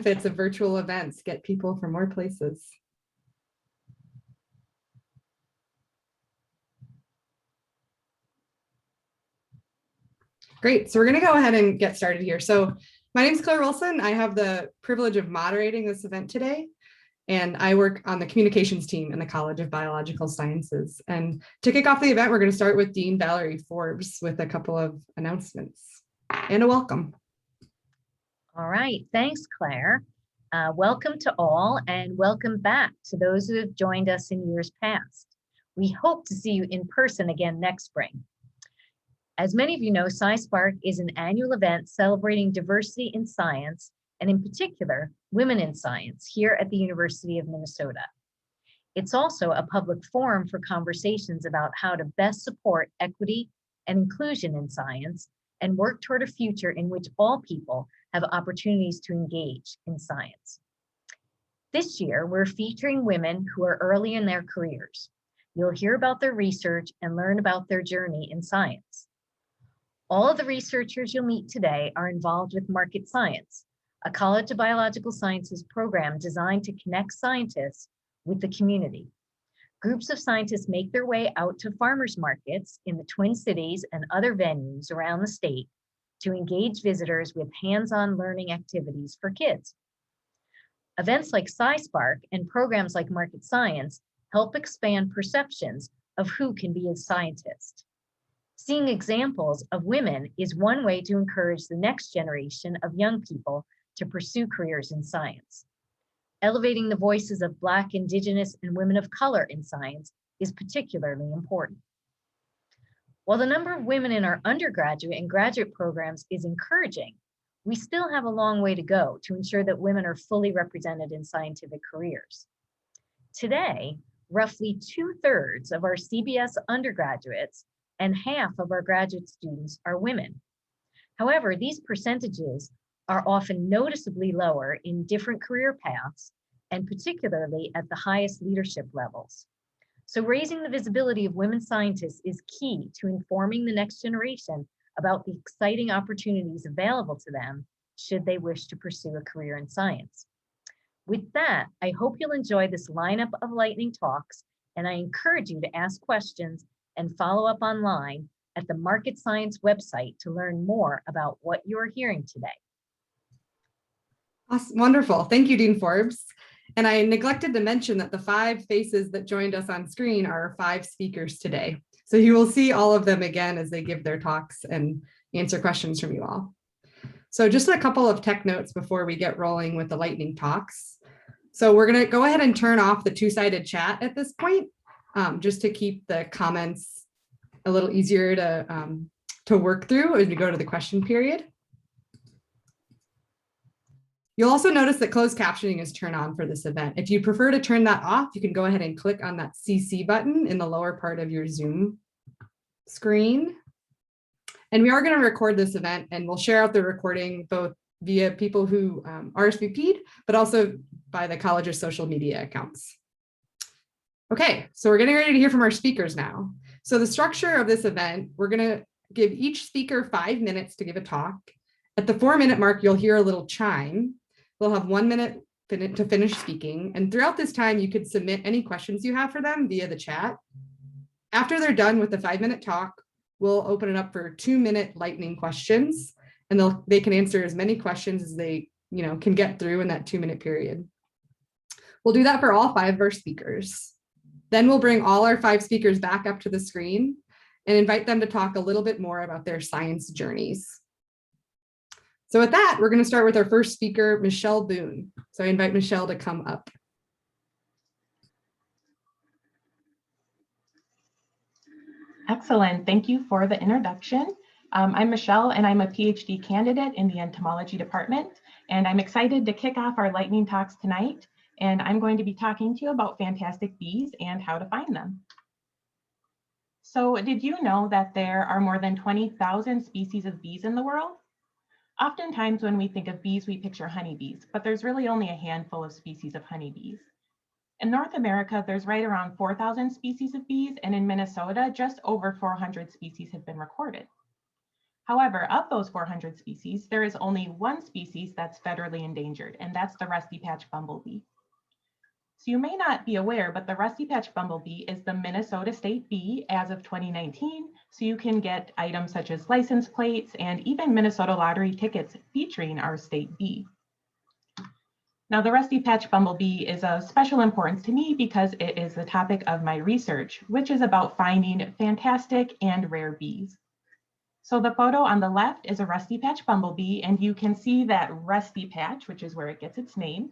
benefits of virtual events, get people from more places. Great, so we're gonna go ahead and get started here. So my name is Claire Wilson. I have the privilege of moderating this event today, and I work on the communications team in the College of Biological Sciences. And to kick off the event, we're gonna start with Dean Valerie Forbes with a couple of announcements and a welcome. All right, thanks, Claire. Welcome to all, and welcome back to those who have joined us in years past. We hope to see you in person again next spring. As many of you know, SciSpark is an annual event celebrating diversity in science, and in particular, women in science here at the University of Minnesota. It's also a public forum for conversations about how to best support equity and inclusion in science and work toward a future in which all people have opportunities to engage in science. This year, we're featuring women who are early in their careers. You'll hear about their research and learn about their journey in science. All of the researchers you'll meet today are involved with Market Science, a College of Biological Sciences program designed to connect scientists with the community. Groups of scientists make their way out to farmers markets in the Twin Cities and other venues around the state to engage visitors with hands-on learning activities for kids. Events like SciSpark and programs like Market Science help expand perceptions of who can be a scientist. Seeing examples of women is one way to encourage the next generation of young people to pursue careers in science. Elevating the voices of Black, Indigenous, and women of color in science is particularly important. While the number of women in our undergraduate and graduate programs is encouraging, we still have a long way to go to ensure that women are fully represented in scientific careers. Today, roughly 2/3 of our CBS undergraduates and half of our graduate students are women. However, these percentages are often noticeably lower in different career paths, and particularly at the highest leadership levels. So raising the visibility of women scientists is key to informing the next generation about the exciting opportunities available to them should they wish to pursue a career in science. With that, I hope you'll enjoy this lineup of lightning talks, and I encourage you to ask questions and follow up online at the Market Science website to learn more about what you're hearing today. Awesome. Wonderful. Thank you, Dean Forbes. And I neglected to mention that the 5 faces that joined us on screen are 5 speakers today. So you will see all of them again as they give their talks and answer questions from you all. So just a couple of tech notes before we get rolling with the lightning talks. So we're going to go ahead and turn off the two-sided chat at this point, just to keep the comments a little easier to work through as we go to the question period. You'll also notice that closed captioning is turned on for this event. If you prefer to turn that off, you can go ahead and click on that CC button in the lower part of your Zoom screen. And we are going to record this event, and we'll share out the recording both via people who RSVP'd, but also by the college's social media accounts. Okay, so we're getting ready to hear from our speakers now. So the structure of this event, we're going to give each speaker 5 minutes to give a talk. At the 4-minute mark, you'll hear a little chime. We'll have 1 minute to finish speaking. And throughout this time, you could submit any questions you have for them via the chat. After they're done with the 5-minute talk, we'll open it up for 2-minute lightning questions, and they can answer as many questions as they can get through in that 2-minute period. We'll do that for all 5 of our speakers. Then we'll bring all our 5 speakers back up to the screen and invite them to talk a little bit more about their science journeys. So with that, we're going to start with our first speaker, Michelle Boone. So I invite Michelle to come up. Excellent. Thank you for the introduction. I'm Michelle, and I'm a PhD candidate in the entomology department, and I'm excited to kick off our lightning talks tonight. And I'm going to be talking to you about fantastic bees and how to find them. So did you know that there are more than 20,000 species of bees in the world? Oftentimes when we think of bees, we picture honeybees, but there's really only a handful of species of honeybees. In North America, there's right around 4,000 species of bees, and in Minnesota, just over 400 species have been recorded. However, of those 400 species, there is only one species that's federally endangered, and that's the rusty patch bumblebee. So you may not be aware, but the rusty patch bumblebee is the Minnesota state bee as of 2019. So you can get items such as license plates and even Minnesota lottery tickets featuring our state bee. Now, the rusty patch bumblebee is of special importance to me because it is the topic of my research, which is about finding fantastic and rare bees. So the photo on the left is a rusty patch bumblebee, and you can see that rusty patch, which is where it gets its name.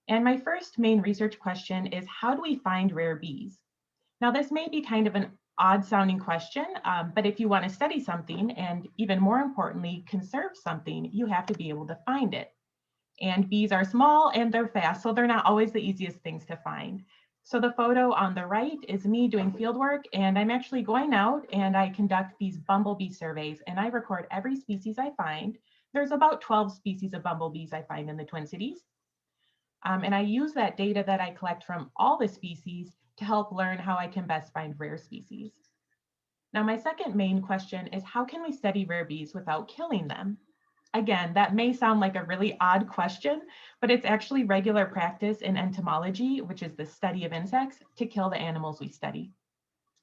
And my first main research question is, how do we find rare bees? Now, this may be kind of an odd sounding question, but if you want to study something, and even more importantly, conserve something, you have to be able to find it. And bees are small and they're fast, so they're not always the easiest things to find. So the photo on the right is me doing field work, and I'm actually going out and I conduct these bumblebee surveys, and I record every species I find. There's about 12 species of bumblebees I find in the Twin Cities. And I use that data that I collect from all the species to help learn how I can best find rare species. Now, my second main question is, how can we study rare bees without killing them? Again, that may sound like a really odd question, but it's actually regular practice in entomology, which is the study of insects, to kill the animals we study.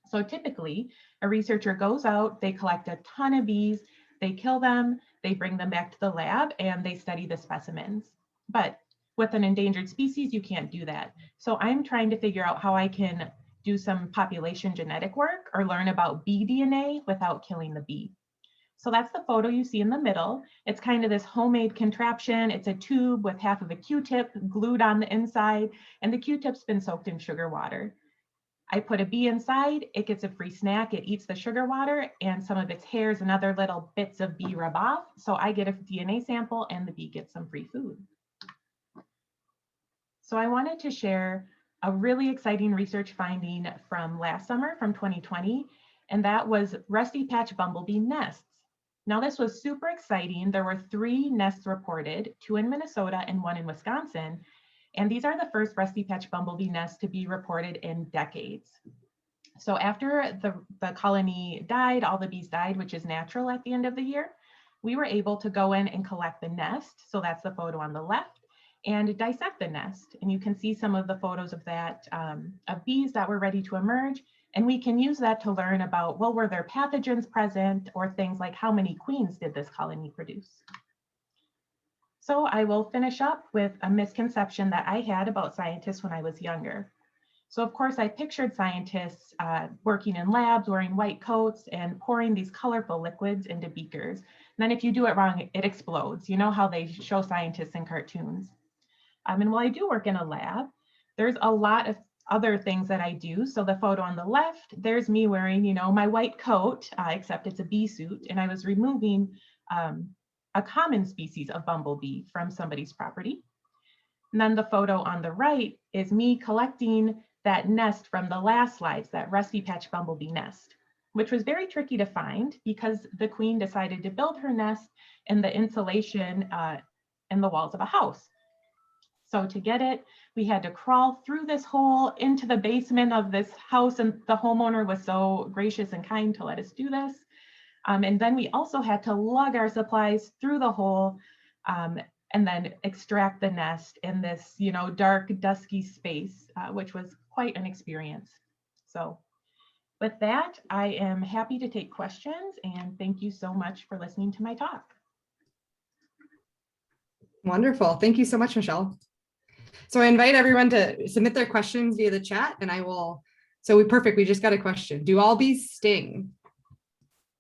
So typically, a researcher goes out, they collect a ton of bees, they kill them, they bring them back to the lab, and they study the specimens. But with an endangered species, you can't do that. So I'm trying to figure out how I can do some population genetic work or learn about bee DNA without killing the bee. So that's the photo you see in the middle. It's kind of this homemade contraption. It's a tube with half of a Q-tip glued on the inside, and the Q-tip's been soaked in sugar water. I put a bee inside, it gets a free snack, it eats the sugar water, and some of its hairs and other little bits of bee rub off. So I get a DNA sample and the bee gets some free food. So I wanted to share a really exciting research finding from last summer, from 2020, and that was rusty patch bumblebee nests. Now, this was super exciting. There were 3 nests reported, 2 in Minnesota and 1 in Wisconsin. And these are the first rusty patch bumblebee nests to be reported in decades. So after the colony died, all the bees died, which is natural at the end of the year, we were able to go in and collect the nest. So that's the photo on the left, and dissect the nest. And you can see some of the photos of that, of bees that were ready to emerge. And we can use that to learn about, well, were there pathogens present, or things like how many queens did this colony produce? So I will finish up with a misconception that I had about scientists when I was younger. So of course I pictured scientists working in labs, wearing white coats and pouring these colorful liquids into beakers. And then if you do it wrong, it explodes. You know how they show scientists in cartoons. And while I do work in a lab, there's a lot of other things that I do. So the photo on the left, there's me wearing, you know, my white coat, except it's a bee suit, and I was removing a common species of bumblebee from somebody's property. And then the photo on the right is me collecting that nest from the last slides, that rusty patch bumblebee nest, which was very tricky to find because the queen decided to build her nest in the insulation in the walls of a house. So to get it, we had to crawl through this hole into the basement of this house, and the homeowner was so gracious and kind to let us do this. And then we also had to lug our supplies through the hole and then extract the nest in this, you know, dark, dusky space, which was quite an experience. So with that, I am happy to take questions, and thank you so much for listening to my talk. Wonderful. Thank you so much, Michelle. So I invite everyone to submit their questions via the chat, and I will. So perfect. We just got a question. Do all bees sting?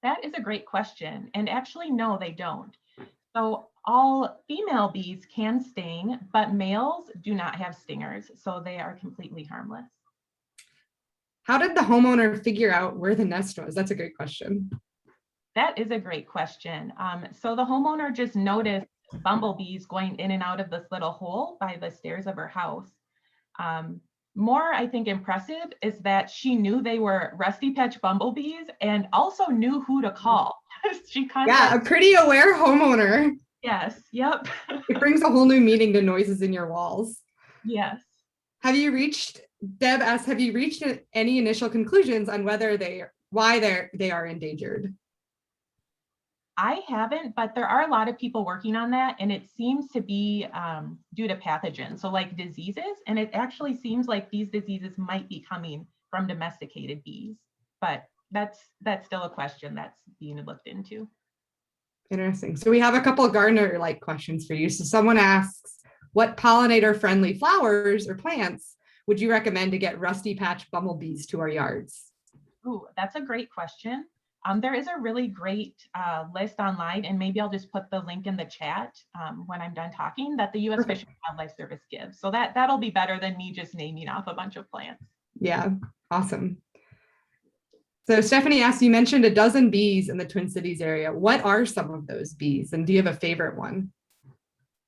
That is a great question. And actually, no, they don't. So all female bees can sting, but males do not have stingers. So they are completely harmless. How did the homeowner figure out where the nest was? That's a great question. That is a great question. So the homeowner just noticed bumblebees going in and out of this little hole by the stairs of her house. More, I think, impressive is that she knew they were rusty patch bumblebees and also knew who to call. Yeah, a pretty aware homeowner. Yes, yep. It brings a whole new meaning to noises in your walls. Yes. Deb asks, have you reached any initial conclusions on why they are endangered? I haven't, but there are a lot of people working on that, and it seems to be due to pathogens, so like diseases, and it actually seems like these diseases might be coming from domesticated bees, but that's still a question that's being looked into. Interesting. So we have a couple of gardener-like questions for you. So someone asks, what pollinator-friendly flowers or plants would you recommend to get rusty patch bumblebees to our yards? Ooh, that's a great question. There is a really great list online, and maybe I'll just put the link in the chat when I'm done talking, that the U.S. Fish and Wildlife Service gives. So that'll be better than me just naming off a bunch of plants. Yeah, awesome. So Stephanie asked, you mentioned a dozen bees in the Twin Cities area. What are some of those bees? And do you have a favorite one?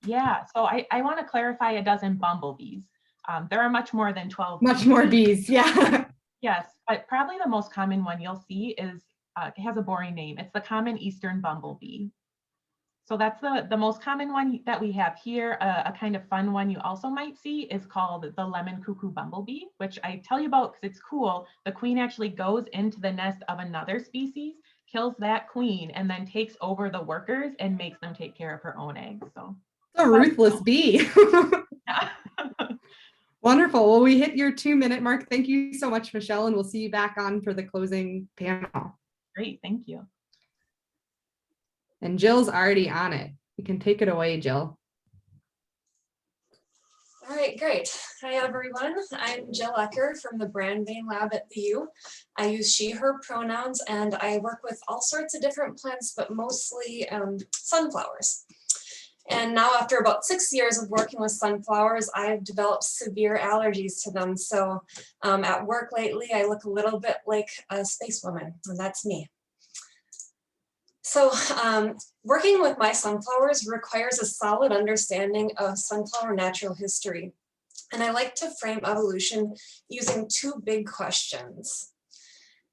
Yeah, so I want to clarify a dozen bumblebees. There are much more than 12. Much more bees, yeah. Yes, but probably the most common one you'll see is, it has a boring name. It's the common eastern bumblebee. So that's the most common one that we have here. A kind of fun one you also might see is called the lemon cuckoo bumblebee, which I tell you about because it's cool. The queen actually goes into the nest of another species, kills that queen, and then takes over the workers and makes them take care of her own eggs. So a ruthless bee. yeah. Wonderful. Well, we hit your 2-minute mark. Thank you so much, Michelle, and we'll see you back on for the closing panel. Great, thank you. And Jill's already on it. You can take it away, Jill. All right, great. Hi, everyone. I'm Jill Ecker from the Brand Vein Lab at the U. I use she, her pronouns, and I work with all sorts of different plants, but mostly sunflowers. And now after about 6 years of working with sunflowers, I've developed severe allergies to them. So at work lately, I look a little bit like a space woman, and that's me. So working with my sunflowers requires a solid understanding of sunflower natural history. And I like to frame evolution using 2 big questions.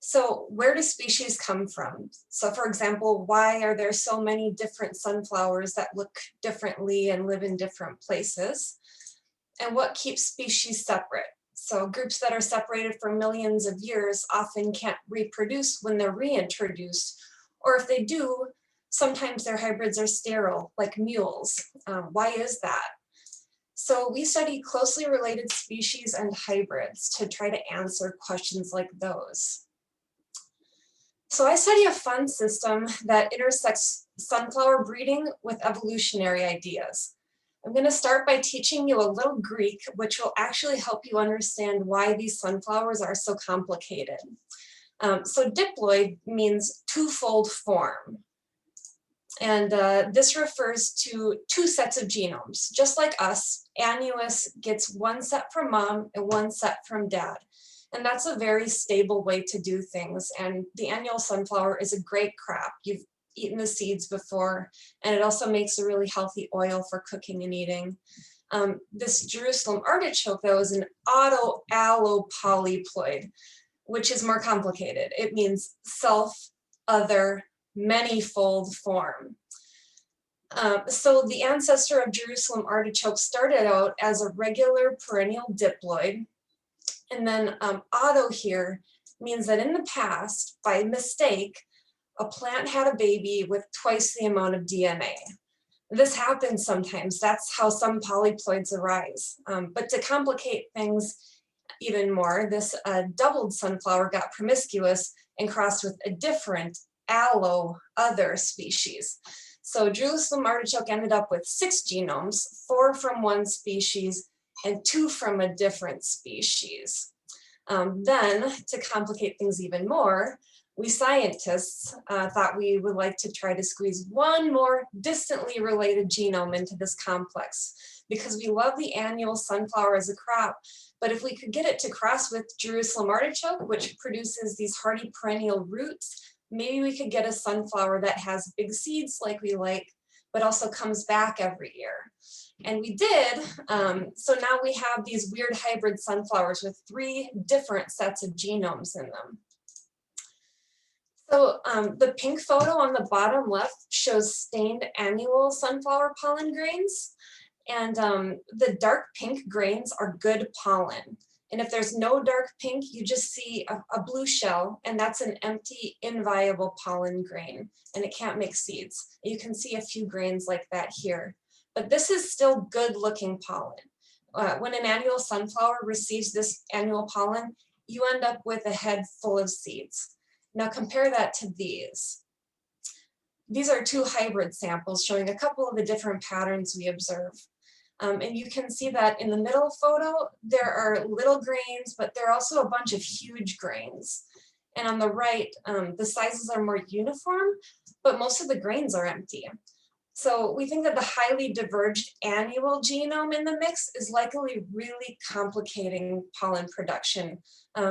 So where do species come from? So for example, why are there so many different sunflowers that look differently and live in different places? And what keeps species separate? So groups that are separated for millions of years often can't reproduce when they're reintroduced, or if they do, sometimes their hybrids are sterile, like mules. Why is that? So we study closely related species and hybrids to try to answer questions like those. So I study a fun system that intersects sunflower breeding with evolutionary ideas. I'm going to start by teaching you a little Greek, which will actually help you understand why these sunflowers are so complicated. So diploid means twofold form. And this refers to 2 sets of genomes. Just like us, Annuus gets 1 set from mom and 1 set from dad. And that's a very stable way to do things. And the annual sunflower is a great crop. You've eaten the seeds before, and it also makes a really healthy oil for cooking and eating. This Jerusalem artichoke, though, is an auto-allopolyploid, which is more complicated. It means self, other, manyfold form. So the ancestor of Jerusalem artichoke started out as a regular perennial diploid. And then auto here means that in the past, by mistake, a plant had a baby with twice the amount of DNA. This happens sometimes. That's how some polyploids arise. But to complicate things even more, this doubled sunflower got promiscuous and crossed with a different other species. So Jerusalem artichoke ended up with 6 genomes, 4 from one species and 2 from a different species. Then, to complicate things even more, we scientists thought we would like to try to squeeze 1 more distantly related genome into this complex, because we love the annual sunflower as a crop, but if we could get it to cross with Jerusalem artichoke, which produces these hardy perennial roots, maybe we could get a sunflower that has big seeds like we like, but also comes back every year. And we did, so now we have these weird hybrid sunflowers with 3 different sets of genomes in them. So the pink photo on the bottom left shows stained annual sunflower pollen grains. And the dark pink grains are good pollen. And if there's no dark pink, you just see a blue shell, and that's an empty, inviable pollen grain, and it can't make seeds. You can see a few grains like that here, but this is still good looking pollen. When an annual sunflower receives this annual pollen, you end up with a head full of seeds. Now compare that to these. These are two hybrid samples showing a couple of the different patterns we observe. And you can see that in the middle photo, there are little grains, but there are also a bunch of huge grains. And on the right, the sizes are more uniform, but most of the grains are empty. So we think that the highly diverged annual genome in the mix is likely really complicating pollen production,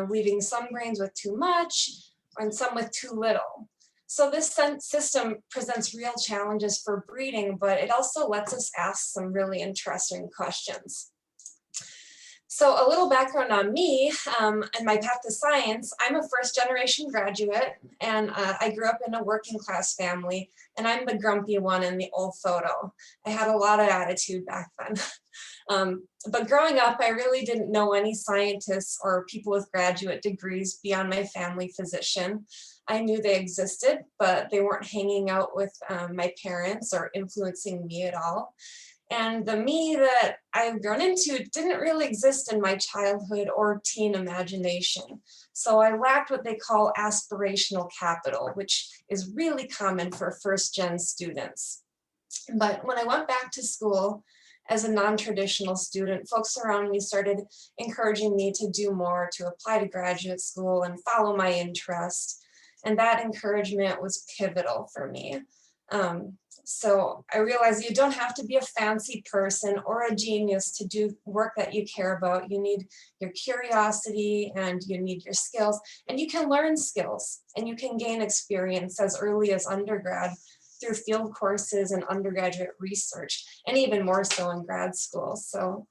leaving some grains with too much and some with too little. So this system presents real challenges for breeding, but it also lets us ask some really interesting questions. So a little background on me and my path to science. I'm a first-generation graduate, and I grew up in a working-class family, and I'm the grumpy one in the old photo. I had a lot of attitude back then. But growing up, I really didn't know any scientists or people with graduate degrees beyond my family physician. I knew they existed, but they weren't hanging out with my parents or influencing me at all. And the me that I've grown into didn't really exist in my childhood or teen imagination. So I lacked what they call aspirational capital, which is really common for first-gen students. But when I went back to school as a non-traditional student, folks around me started encouraging me to do more, to apply to graduate school and follow my interest. And that encouragement was pivotal for me. So I realized you don't have to be a fancy person or a genius to do work that you care about. You need your curiosity and you need your skills, and you can learn skills and you can gain experience as early as undergrad through field courses and undergraduate research, and even more so in grad school. So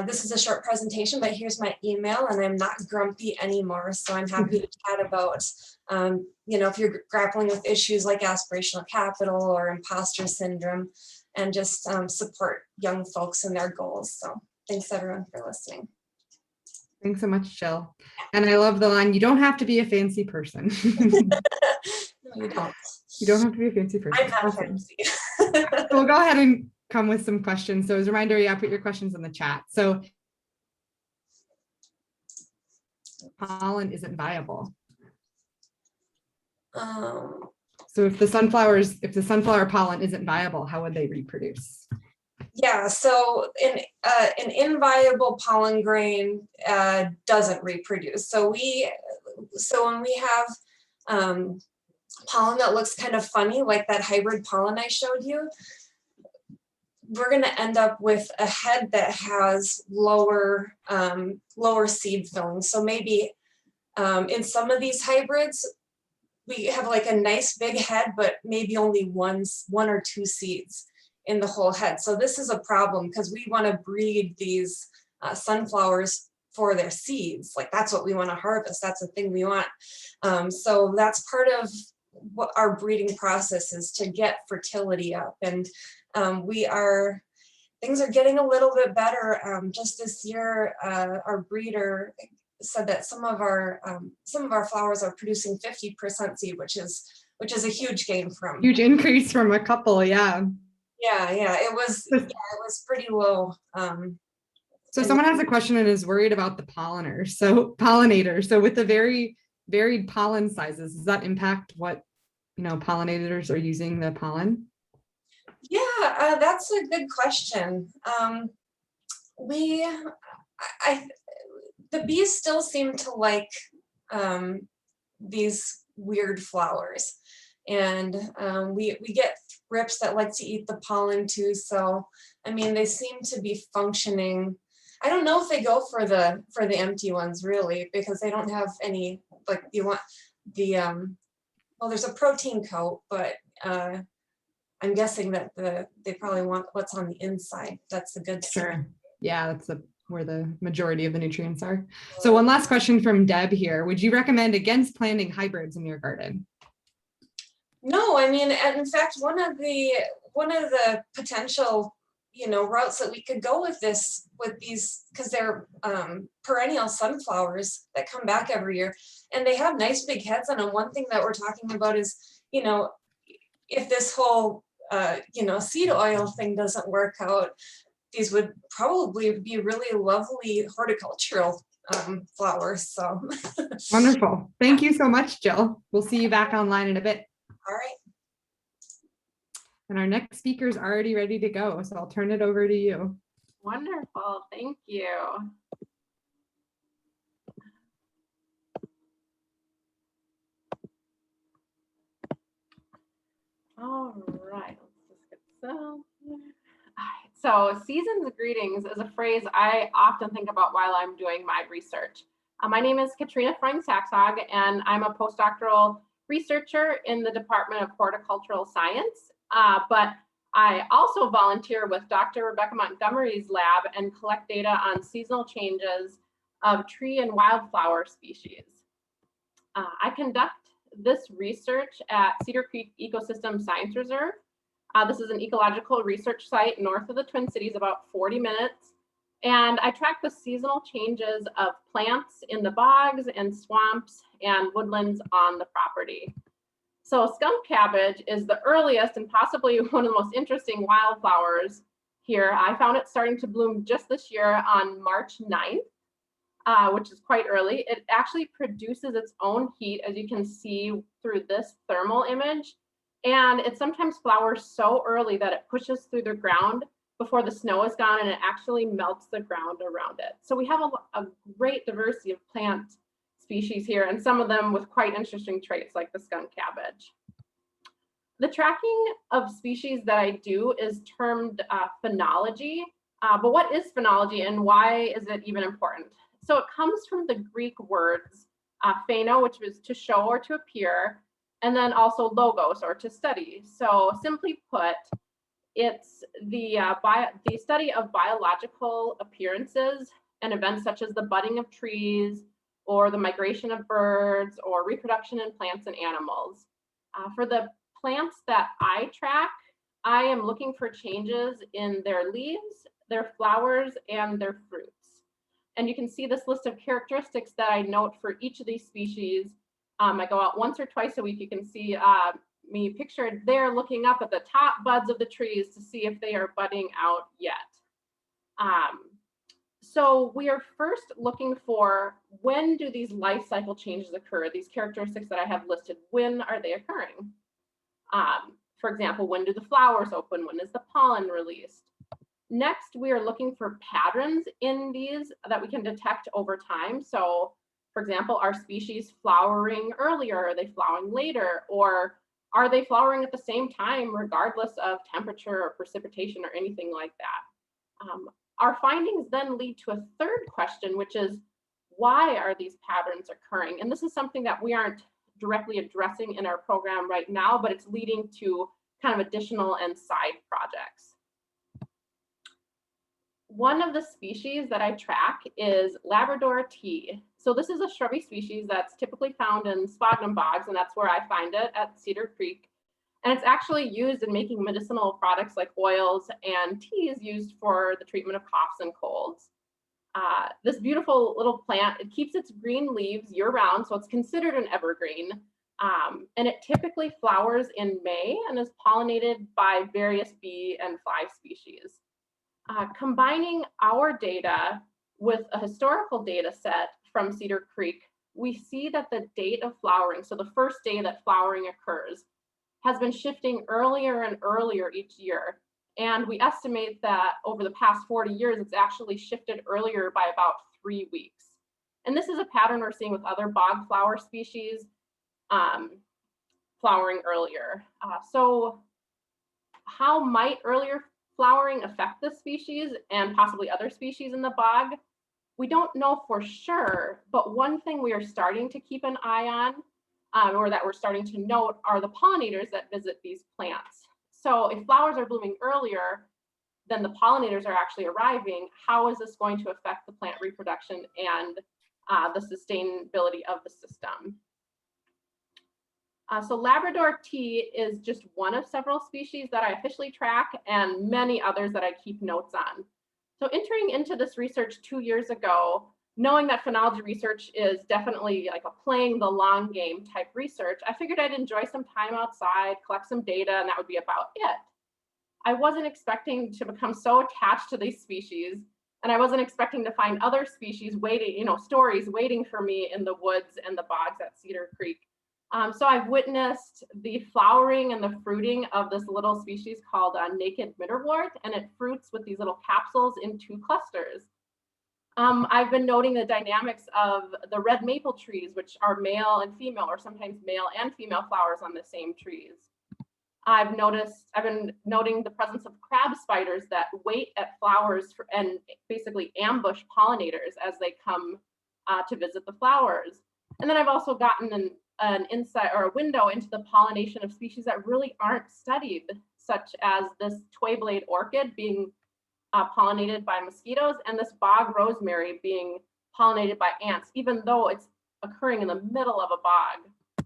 this is a short presentation, but here's my email, and I'm not grumpy anymore. So I'm happy to chat about, if you're grappling with issues like aspirational capital or imposter syndrome, and just support young folks in their goals. So thanks everyone for listening. Thanks so much, Jill. And I love the line, you don't have to be a fancy person. No, you don't. You don't have to be a fancy person. I'm not Awesome. fancy. So we'll go ahead and come with some questions. So as a reminder, yeah, put your questions in the chat. So pollen isn't viable. So if the sunflower pollen isn't viable, how would they reproduce? Yeah, so an inviable pollen grain doesn't reproduce. So when we have pollen that looks kind of funny, like that hybrid pollen I showed you, we're going to end up with a head that has lower seed filling. So maybe in some of these hybrids, we have like a nice big head, but maybe only one or two seeds in the whole head. So this is a problem because we want to breed these sunflowers for their seeds. Like that's what we want to harvest. That's the thing we want. So that's part of what our breeding process is, to get fertility up. And things are getting a little bit better. Just this year, our breeder said that some of our flowers are producing 50% seed, which is a huge gain from. Huge increase from a couple, yeah. Yeah, it was pretty low. So someone has a question and is worried about the pollinators. So with the very varied pollen sizes, does that impact what pollinators are using the pollen? Yeah, that's a good question. The bees still seem to like these weird flowers, and we get thrips that like to eat the pollen too. So I mean, they seem to be functioning. I don't know if they go for the empty ones really, because they don't have any, like, you want the well, there's a protein coat, but I'm guessing that they probably want what's on the inside. That's the good stuff. Sure. Yeah, that's where the majority of the nutrients are. So one last question from Deb here. Would you recommend against planting hybrids in your garden? No, I mean, and in fact, one of the potential, routes that we could go with these, because they're perennial sunflowers that come back every year, and they have nice big heads on them. One thing that we're talking about is, if this whole seed oil thing doesn't work out, these would probably be really lovely horticultural flowers. So Wonderful. Thank you so much, Jill. We'll see you back online in a bit. all right. And our next speaker is already ready to go, so I'll turn it over to you. Wonderful, thank you. All right, let's just get so. So season's greetings is a phrase I often think about while I'm doing my research. My name is Katrina Freund-Saxhag, and I'm a postdoctoral researcher in the Department of Horticultural Science, but I also volunteer with Dr. Rebecca Montgomery's lab and collect data on seasonal changes of tree and wildflower species. I conduct this research at Cedar Creek Ecosystem Science Reserve. This is an ecological research site north of the Twin Cities, about 40 minutes. And I track the seasonal changes of plants in the bogs and swamps and woodlands on the property. So skunk cabbage is the earliest and possibly one of the most interesting wildflowers here. I found it starting to bloom just this year on March 9th, which is quite early. It actually produces its own heat, as you can see through this thermal image. And it sometimes flowers so early that it pushes through the ground before the snow is gone, and it actually melts the ground around it. So we have a great diversity of plant species here, and some of them with quite interesting traits like the skunk cabbage. The tracking of species that I do is termed phenology, but what is phenology and why is it even important? So it comes from the Greek words pheno, which is to show or to appear, and then also logos, or to study. So simply put, it's the study of biological appearances and events such as the budding of trees, or the migration of birds, or reproduction in plants and animals. For the plants that I track, I am looking for changes in their leaves, their flowers, and their fruits. And you can see this list of characteristics that I note for each of these species. I go out once or twice a week. You can see me pictured there looking up at the top buds of the trees to see if they are budding out yet. So we are first looking for, when do these life cycle changes occur? These characteristics that I have listed, when are they occurring? For example, when do the flowers open? When is the pollen released? Next, we are looking for patterns in these that we can detect over time. So for example, are species flowering earlier? Are they flowering later? Or are they flowering at the same time regardless of temperature or precipitation or anything like that? Our findings then lead to a third question, which is, why are these patterns occurring? And this is something that we aren't directly addressing in our program right now, but it's leading to kind of additional and side projects. One of the species that I track is Labrador tea. So this is a shrubby species that's typically found in sphagnum bogs, and that's where I find it, at Cedar Creek. And it's actually used in making medicinal products like oils and teas used for the treatment of coughs and colds. This beautiful little plant, it keeps its green leaves year round, so it's considered an evergreen. And it typically flowers in May and is pollinated by various bee and fly species. Combining our data with a historical data set from Cedar Creek, we see that the date of flowering, so the first day that flowering occurs, has been shifting earlier and earlier each year. And we estimate that over the past 40 years, it's actually shifted earlier by about 3 weeks. And this is a pattern we're seeing with other bog flower species flowering earlier. So how might earlier flowering affect this species and possibly other species in the bog? We don't know for sure, but one thing we are starting to keep an eye on, or that we're starting to note, are the pollinators that visit these plants. So if flowers are blooming earlier than the pollinators are actually arriving, how is this going to affect the plant reproduction and the sustainability of the system? So Labrador tea is just one of several species that I officially track and many others that I keep notes on. So entering into this research 2 years ago, knowing that phenology research is definitely like a playing the long game type research, I figured I'd enjoy some time outside, collect some data, and that would be about it. I wasn't expecting to become so attached to these species, and I wasn't expecting to find other species waiting, stories waiting for me in the woods and the bogs at Cedar Creek. So I've witnessed the flowering and the fruiting of this little species called naked midderwort, and it fruits with these little capsules in 2 clusters. I've been noting the dynamics of the red maple trees, which are male and female, or sometimes male and female flowers on the same trees. I've been noting the presence of crab spiders that wait at flowers and basically ambush pollinators as they come to visit the flowers. And then I've also gotten an insight or a window into the pollination of species that really aren't studied, such as this toy blade orchid being pollinated by mosquitoes, and this bog rosemary being pollinated by ants, even though it's occurring in the middle of a bog.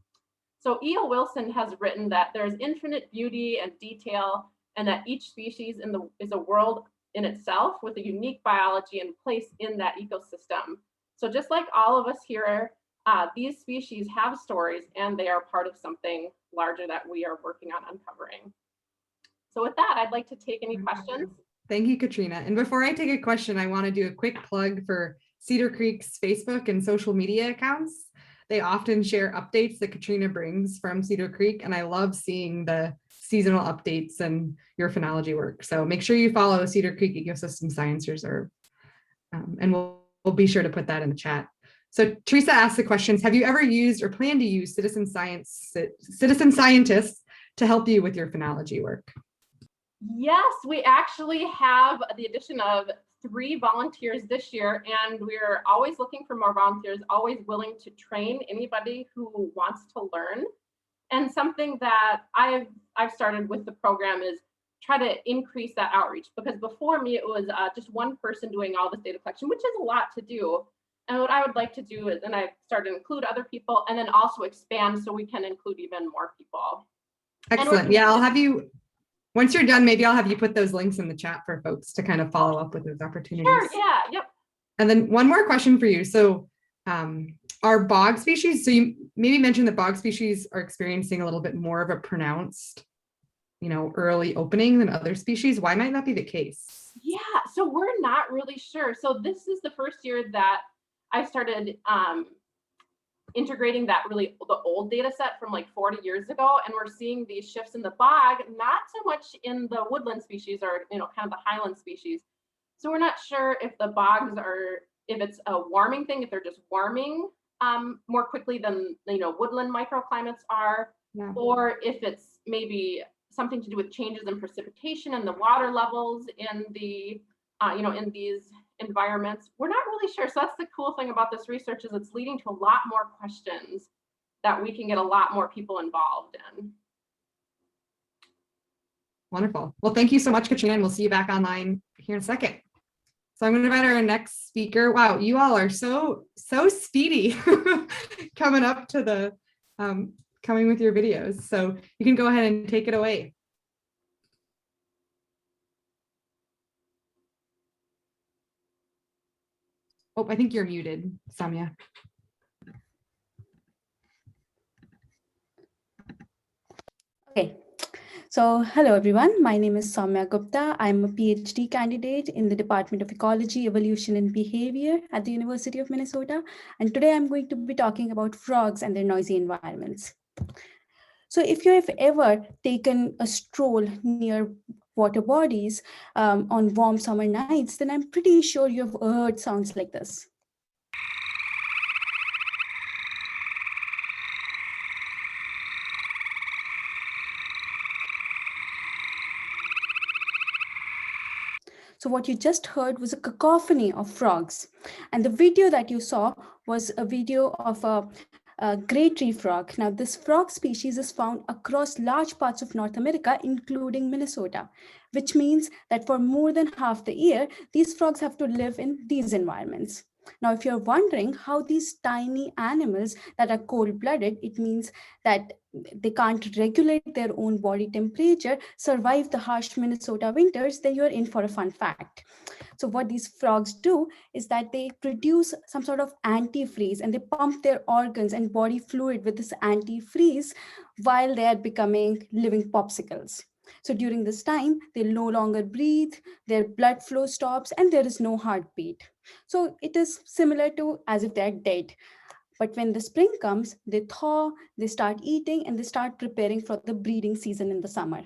So E.O. Wilson has written that there's infinite beauty and detail, and that each species is a world in itself with a unique biology and place in that ecosystem. So just like all of us here, these species have stories, and they are part of something larger that we are working on uncovering. So with that, I'd like to take any questions. Thank you, Katrina. And before I take a question, I want to do a quick plug for Cedar Creek's Facebook and social media accounts. They often share updates that Katrina brings from Cedar Creek, and I love seeing the seasonal updates and your phenology work. So make sure you follow Cedar Creek Ecosystem Science Reserve, and we'll be sure to put that in the chat. So Teresa asked the questions, have you ever used or plan to use citizen scientists to help you with your phenology work? Yes, we actually have the addition of 3 volunteers this year, and we're always looking for more volunteers, always willing to train anybody who wants to learn. And something that I've started with the program is try to increase that outreach, because before me it was just one person doing all this data collection, which is a lot to do. And what I would like to do is, and I started to include other people, and then also expand so we can include even more people. Excellent. Yeah, I'll have you, once you're done, maybe I'll have you put those links in the chat for folks to kind of follow up with those opportunities. Sure, yeah, yep. And then one more question for you. So are bog species, so you maybe mentioned that bog species are experiencing a little bit more of a pronounced, early opening than other species. Why might that be the case? Yeah, so we're not really sure. So this is the first year that I started integrating the old data set from like 40 years ago, and we're seeing these shifts in the bog, not so much in the woodland species or kind of the highland species. So we're not sure if the bogs if it's a warming thing, if they're just warming more quickly than woodland microclimates are, yeah, or if it's maybe something to do with changes in precipitation and the water levels in the in these environments. We're not really sure. So that's the cool thing about this research, is it's leading to a lot more questions that we can get a lot more people involved in. Wonderful. Well, thank you so much, Katrina, and we'll see you back online here in a second. So I'm going to invite our next speaker. Wow, you all are so speedy coming up to the coming with your videos. So you can go ahead and take it away. Oh, I think you're muted, Samya. Okay, so hello everyone. My name is Soumya Gupta. I'm a PhD candidate in the Department of Ecology, Evolution and Behavior at the University of Minnesota. And today I'm going to be talking about frogs and their noisy environments. So if you have ever taken a stroll near water bodies on warm summer nights, then I'm pretty sure you've heard sounds like this. So what you just heard was a cacophony of frogs. And the video that you saw was a video of a gray tree frog. Now, this frog species is found across large parts of North America, including Minnesota, which means that for more than half the year, these frogs have to live in these environments. Now, if you're wondering how these tiny animals that are cold-blooded, it means that they can't regulate their own body temperature, survive the harsh Minnesota winters, then you're in for a fun fact. So what these frogs do is that they produce some sort of antifreeze, and they pump their organs and body fluid with this antifreeze while they are becoming living popsicles. So during this time, they no longer breathe, their blood flow stops, and there is no heartbeat. So it is similar to as if they're dead. But when the spring comes, they thaw, they start eating, and they start preparing for the breeding season in the summer.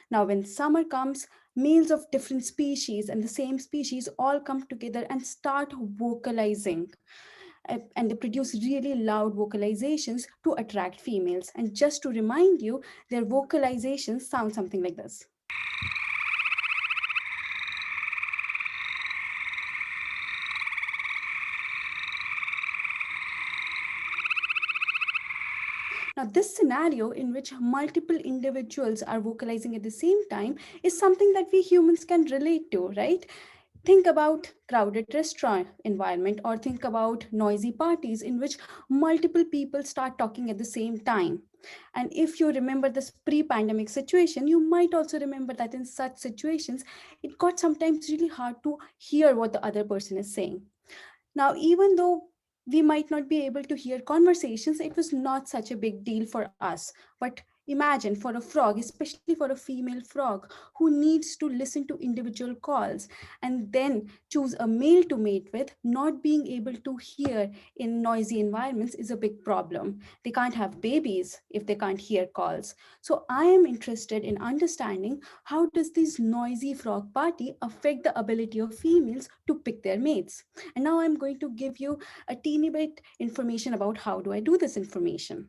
Now, when summer comes, males of different species and the same species all come together and start vocalizing. And they produce really loud vocalizations to attract females. And just to remind you, their vocalizations sound something like this. Now, this scenario in which multiple individuals are vocalizing at the same time is something that we humans can relate to, right? Think about crowded restaurant environment, or think about noisy parties in which multiple people start talking at the same time. And if you remember this pre-pandemic situation, you might also remember that in such situations, it got sometimes really hard to hear what the other person is saying. Now, even though we might not be able to hear conversations, it was not such a big deal for us. But imagine for a frog, especially for a female frog, who needs to listen to individual calls and then choose a male to mate with, not being able to hear in noisy environments is a big problem. They can't have babies if they can't hear calls. So I am interested in understanding, how does this noisy frog party affect the ability of females to pick their mates? And now I'm going to give you a teeny bit information about how do I do this information.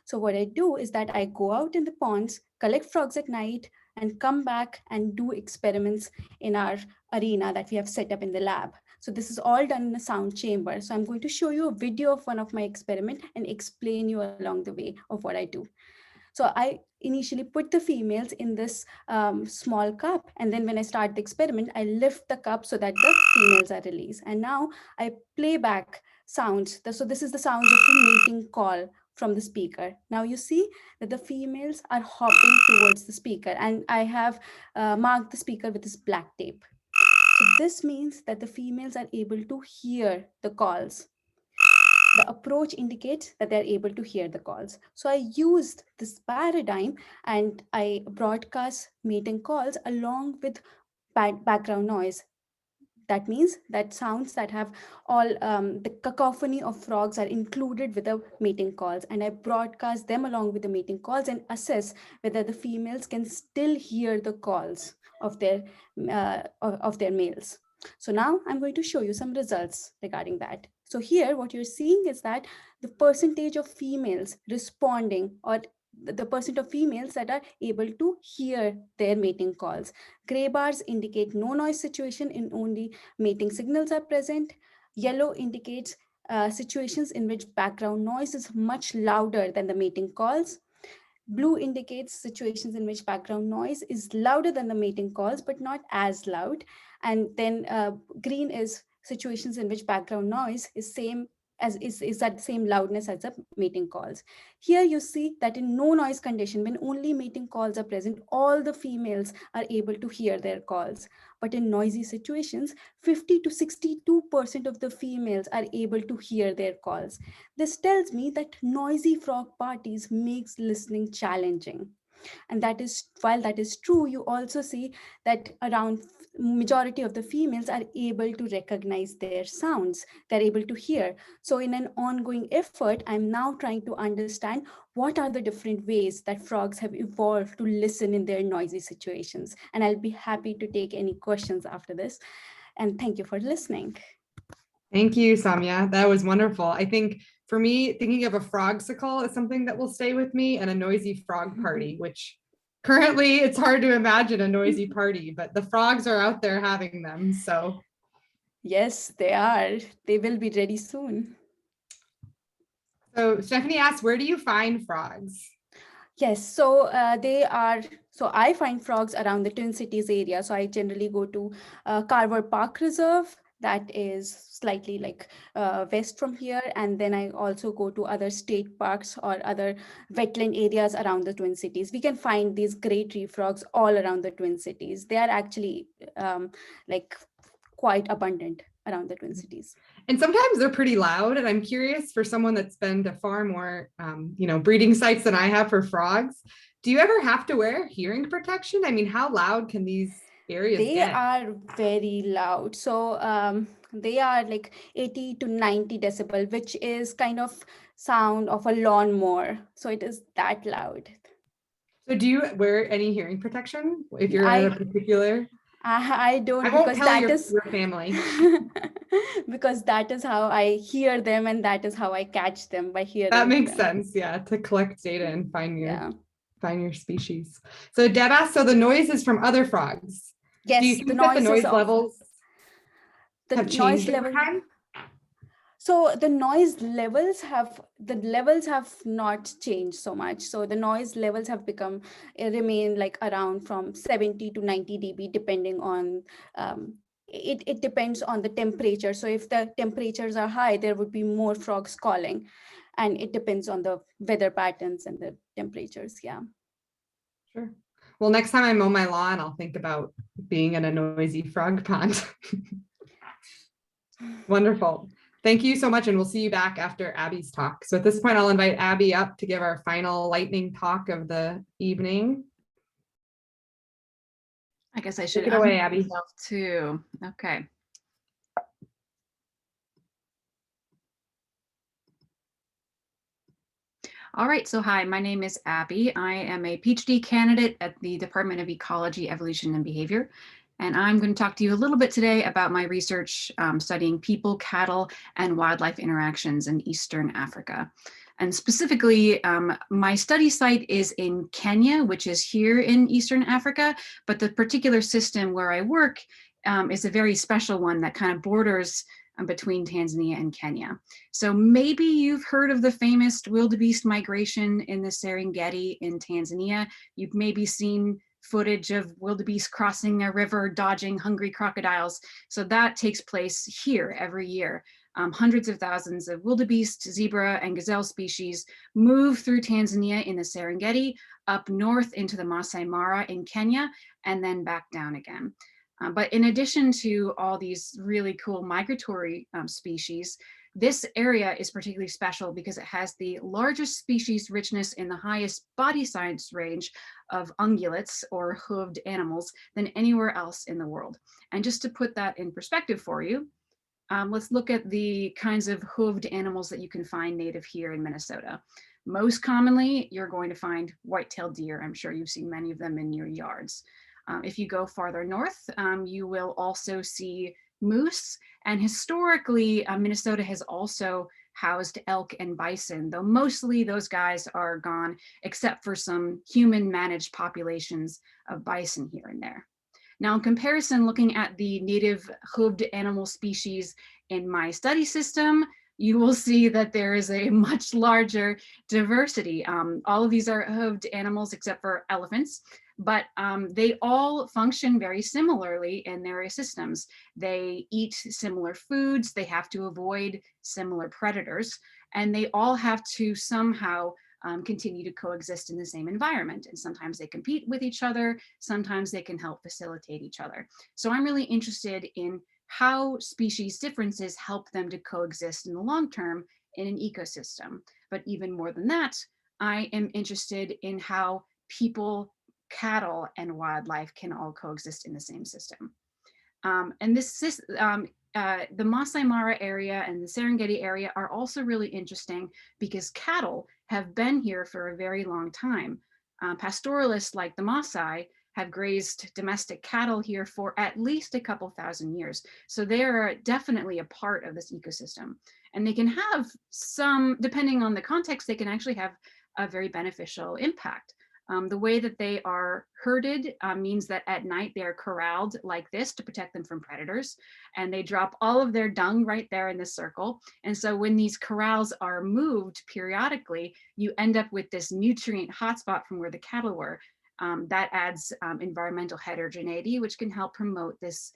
So what I do is that I go out in the ponds, collect frogs at night, and come back and do experiments in our arena that we have set up in the lab. So this is all done in a sound chamber. So I'm going to show you a video of one of my experiments and explain you along the way of what I do. So I initially put the females in this small cup. And then when I start the experiment, I lift the cup so that the females are released. And now I play back sounds. So this is the sounds of the mating call from the speaker. Now you see that the females are hopping towards the speaker, and I have marked the speaker with this black tape. So this means that the females are able to hear the calls. The approach indicates that they're able to hear the calls. So I used this paradigm and I broadcast mating calls along with background noise. That means that sounds that have all the cacophony of frogs are included with the mating calls, and I broadcast them along with the mating calls and assess whether the females can still hear the calls of their males. So now I'm going to show you some results regarding that. So here what you're seeing is that the percentage of females responding, or the percent of females that are able to hear their mating calls. Gray bars indicate no noise situation in only mating signals are present. Yellow indicates situations in which background noise is much louder than the mating calls. Blue indicates situations in which background noise is louder than the mating calls, but not as loud. And then green is situations in which background noise is at the same loudness as the mating calls. Here you see that in no noise condition, when only mating calls are present, all the females are able to hear their calls. But in noisy situations, 50 to 62% of the females are able to hear their calls. This tells me that noisy frog parties makes listening challenging. And that is, while that is true, you also see that around majority of the females are able to recognize their sounds. They're able to hear. So in an ongoing effort, I'm now trying to understand what are the different ways that frogs have evolved to listen in their noisy situations. And I'll be happy to take any questions after this. And thank you for listening. Thank you, Samya. That was wonderful. I think for me, thinking of a frogsicle is something that will stay with me, and a noisy frog party, which currently it's hard to imagine a noisy party, but the frogs are out there having them. So yes, they are. They will be ready soon. So Stephanie asks, where do you find frogs? Yes, so so I find frogs around the Twin Cities area. So I generally go to Carver Park Reserve, that is slightly like west from here. And then I also go to other state parks or other wetland areas around the Twin Cities. We can find these great tree frogs all around the Twin Cities. They are actually like quite abundant around the Twin Cities. And sometimes they're pretty loud. And I'm curious, for someone that's been to far more, breeding sites than I have for frogs, do you ever have to wear hearing protection? I mean, how loud can these areas They get? are very loud. So they are like 80 to 90 decibel, which is kind of sound of a lawnmower. So it is that loud. So do you wear any hearing protection if you're at a particular? I don't, I won't because tell that your, is your family. because that is how I hear them, and that is how I catch them, by hearing That makes them. sense. Yeah, to collect data and find Yeah. your species. So Deb asked, so the noise is from other frogs. Yes, Do you think that the noise levels have changed over time? So the levels have not changed so much. So the noise levels have remain like around from 70 to 90 dB, depending on, it depends on the temperature. So if the temperatures are high, there would be more frogs calling, and it depends on the weather patterns and the temperatures. Yeah. Sure. Well, next time I mow my lawn, I'll think about being in a noisy frog pond. Wonderful. Thank you so much. And we'll see you back after Abby's talk. So at this point, I'll invite Abby up to give our final lightning talk of the evening. I guess I should take it away, Abby. myself too. Okay. All right, so hi, my name is Abby. I am a PhD candidate at the Department of Ecology, Evolution, and Behavior. And I'm going to talk to you a little bit today about my research studying people, cattle, and wildlife interactions in Eastern Africa. And specifically, my study site is in Kenya, which is here in Eastern Africa, but the particular system where I work is a very special one that kind of borders between Tanzania and Kenya. So maybe you've heard of the famous wildebeest migration in the Serengeti in Tanzania. You've maybe seen footage of wildebeest crossing a river, dodging hungry crocodiles. So that takes place here every year. Hundreds of thousands of wildebeest, zebra, and gazelle species move through Tanzania in the Serengeti, up north into the Masai Mara in Kenya, and then back down again. But in addition to all these really cool migratory species, this area is particularly special because it has the largest species richness in the highest body size range of ungulates or hooved animals than anywhere else in the world. And just to put that in perspective for you, let's look at the kinds of hooved animals that you can find native here in Minnesota. Most commonly, you're going to find white-tailed deer. I'm sure you've seen many of them in your yards. If you go farther north, you will also see moose. And historically, Minnesota has also housed elk and bison, though mostly those guys are gone, except for some human-managed populations of bison here and there. Now, in comparison, looking at the native hooved animal species in my study system, you will see that there is a much larger diversity. All of these are hooved animals except for elephants, but they all function very similarly in their systems. They eat similar foods, they have to avoid similar predators, and they all have to somehow continue to coexist in the same environment. And sometimes they compete with each other, sometimes they can help facilitate each other. So I'm really interested in how species differences help them to coexist in the long term in an ecosystem. But even more than that, I am interested in how people, cattle, and wildlife can all coexist in the same system. And this the Masai Mara area and the Serengeti area are also really interesting because cattle have been here for a very long time. Pastoralists like the Maasai have grazed domestic cattle here for at least a couple thousand years. So they're definitely a part of this ecosystem. And they can have some, depending on the context, they can actually have a very beneficial impact. The way that they are herded means that at night they are corralled like this to protect them from predators, and they drop all of their dung right there in this circle. And so when these corrals are moved periodically, you end up with this nutrient hotspot from where the cattle were. That adds environmental heterogeneity, which can help promote this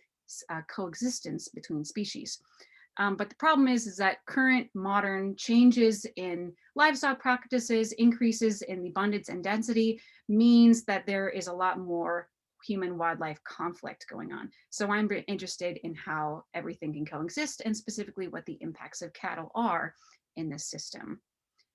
coexistence between species. But the problem is that current modern changes in livestock practices, increases in the abundance and density, means that there is a lot more human-wildlife conflict going on. So I'm interested in how everything can coexist, and specifically what the impacts of cattle are in this system.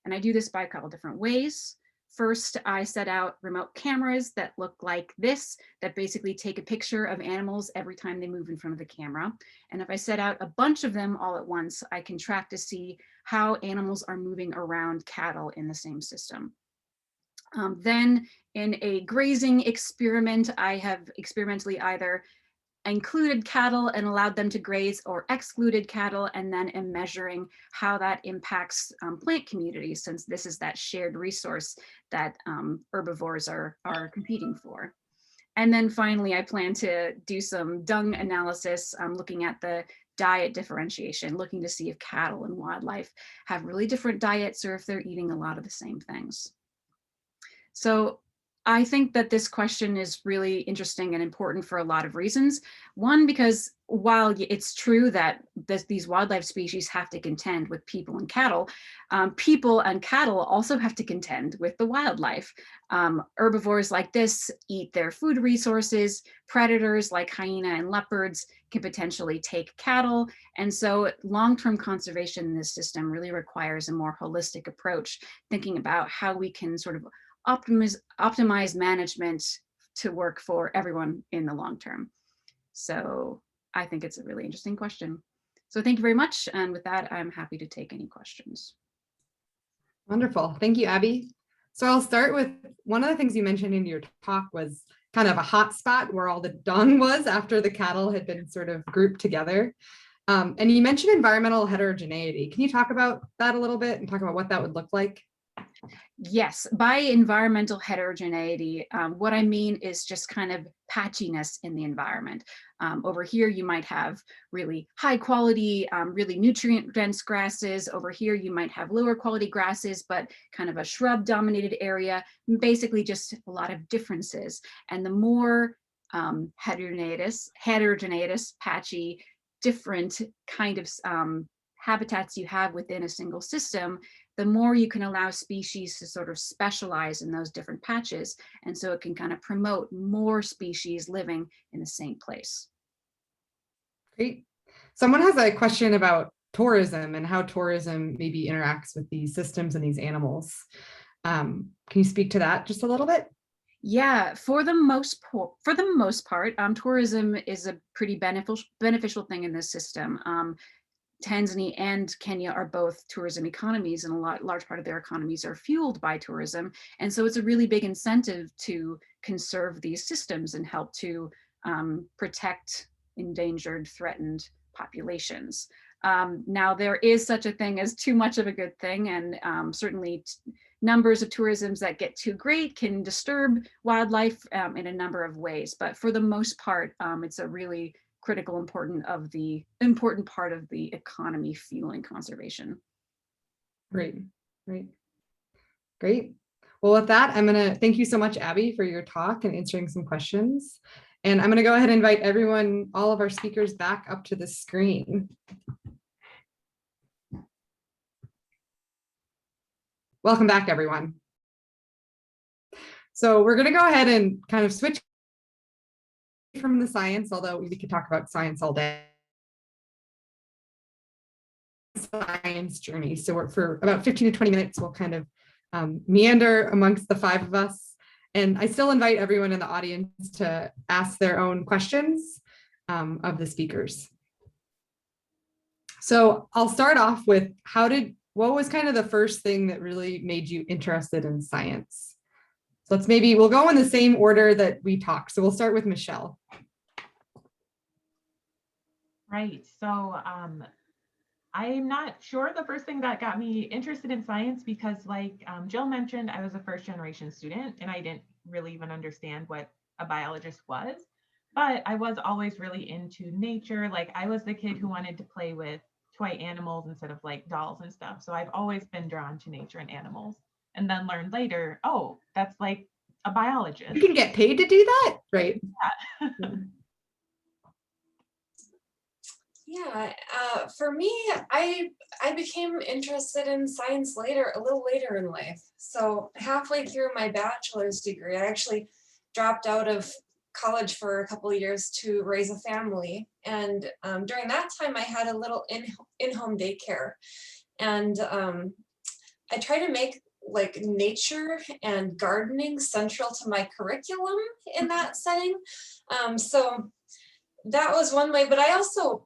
And I do this by a couple different ways. First, I set out remote cameras that look like this, that basically take a picture of animals every time they move in front of the camera. And if I set out a bunch of them all at once, I can track to see how animals are moving around cattle in the same system. Then in a grazing experiment, I have experimentally either included cattle and allowed them to graze, or excluded cattle, and then am measuring how that impacts plant communities, since this is that shared resource that herbivores are competing for. And then finally, I plan to do some dung analysis, looking at the diet differentiation, looking to see if cattle and wildlife have really different diets or if they're eating a lot of the same things. So I think that this question is really interesting and important for a lot of reasons. One, because while it's true that these wildlife species have to contend with people and cattle also have to contend with the wildlife. Herbivores like this eat their food resources. Predators like hyena and leopards can potentially take cattle. And so long-term conservation in this system really requires a more holistic approach, thinking about how we can sort of optimize management to work for everyone in the long term. So I think it's a really interesting question. So thank you very much. And with that, I'm happy to take any questions. Wonderful. Thank you, Abby. So I'll start with one of the things you mentioned in your talk was kind of a hot spot where all the dung was after the cattle had been sort of grouped together. And you mentioned environmental heterogeneity. Can you talk about that a little bit and talk about what that would look like? Yes, by environmental heterogeneity, what I mean is just kind of patchiness in the environment. Over here, you might have really high quality, really nutrient dense grasses. Over here, you might have lower quality grasses, but kind of a shrub dominated area, basically just a lot of differences. And the more heterogeneous, patchy, different kind of habitats you have within a single system, the more you can allow species to sort of specialize in those different patches. And so it can kind of promote more species living in the same place. Great. Someone has a question about tourism and how tourism maybe interacts with these systems and these animals. Can you speak to that just a little bit? Yeah, for the most part, tourism is a pretty beneficial thing in this system. Tanzania and Kenya are both tourism economies, and large part of their economies are fueled by tourism. And so it's a really big incentive to conserve these systems and help to protect endangered, threatened populations. Now, there is such a thing as too much of a good thing, and certainly numbers of tourisms that get too great can disturb wildlife in a number of ways. But for the most part, it's a really critical, important part of the economy fueling conservation. Great. Well, with that, I'm going to thank you so much, Abby, for your talk and answering some questions. And I'm going to go ahead and invite everyone, all of our speakers, back up to the screen. Welcome back, everyone. So we're going to go ahead and kind of switch from the science, although we could talk about science all day. Science journey. So for about 15 to 20 minutes, we'll kind of meander amongst the five of us. And I still invite everyone in the audience to ask their own questions of the speakers. So I'll start off with what was kind of the first thing that really made you interested in science? So we'll go in the same order that we talked. So we'll start with Michelle. Right. So I'm not sure the first thing that got me interested in science, because like Jill mentioned, I was a first generation student and I didn't really even understand what a biologist was, but I was always really into nature. Like I was the kid who wanted to play with toy animals instead of like dolls and stuff. So I've always been drawn to nature and animals, and then learned later, oh, that's like a biologist. You can get paid to do that, right? Yeah. Yeah, for me, I became interested in science a little later in life. So halfway through my bachelor's degree, I actually dropped out of college for a couple of years to raise a family. And during that time, I had a little in-home daycare, and I try to make like nature and gardening central to my curriculum in that setting. So that was one way, but I also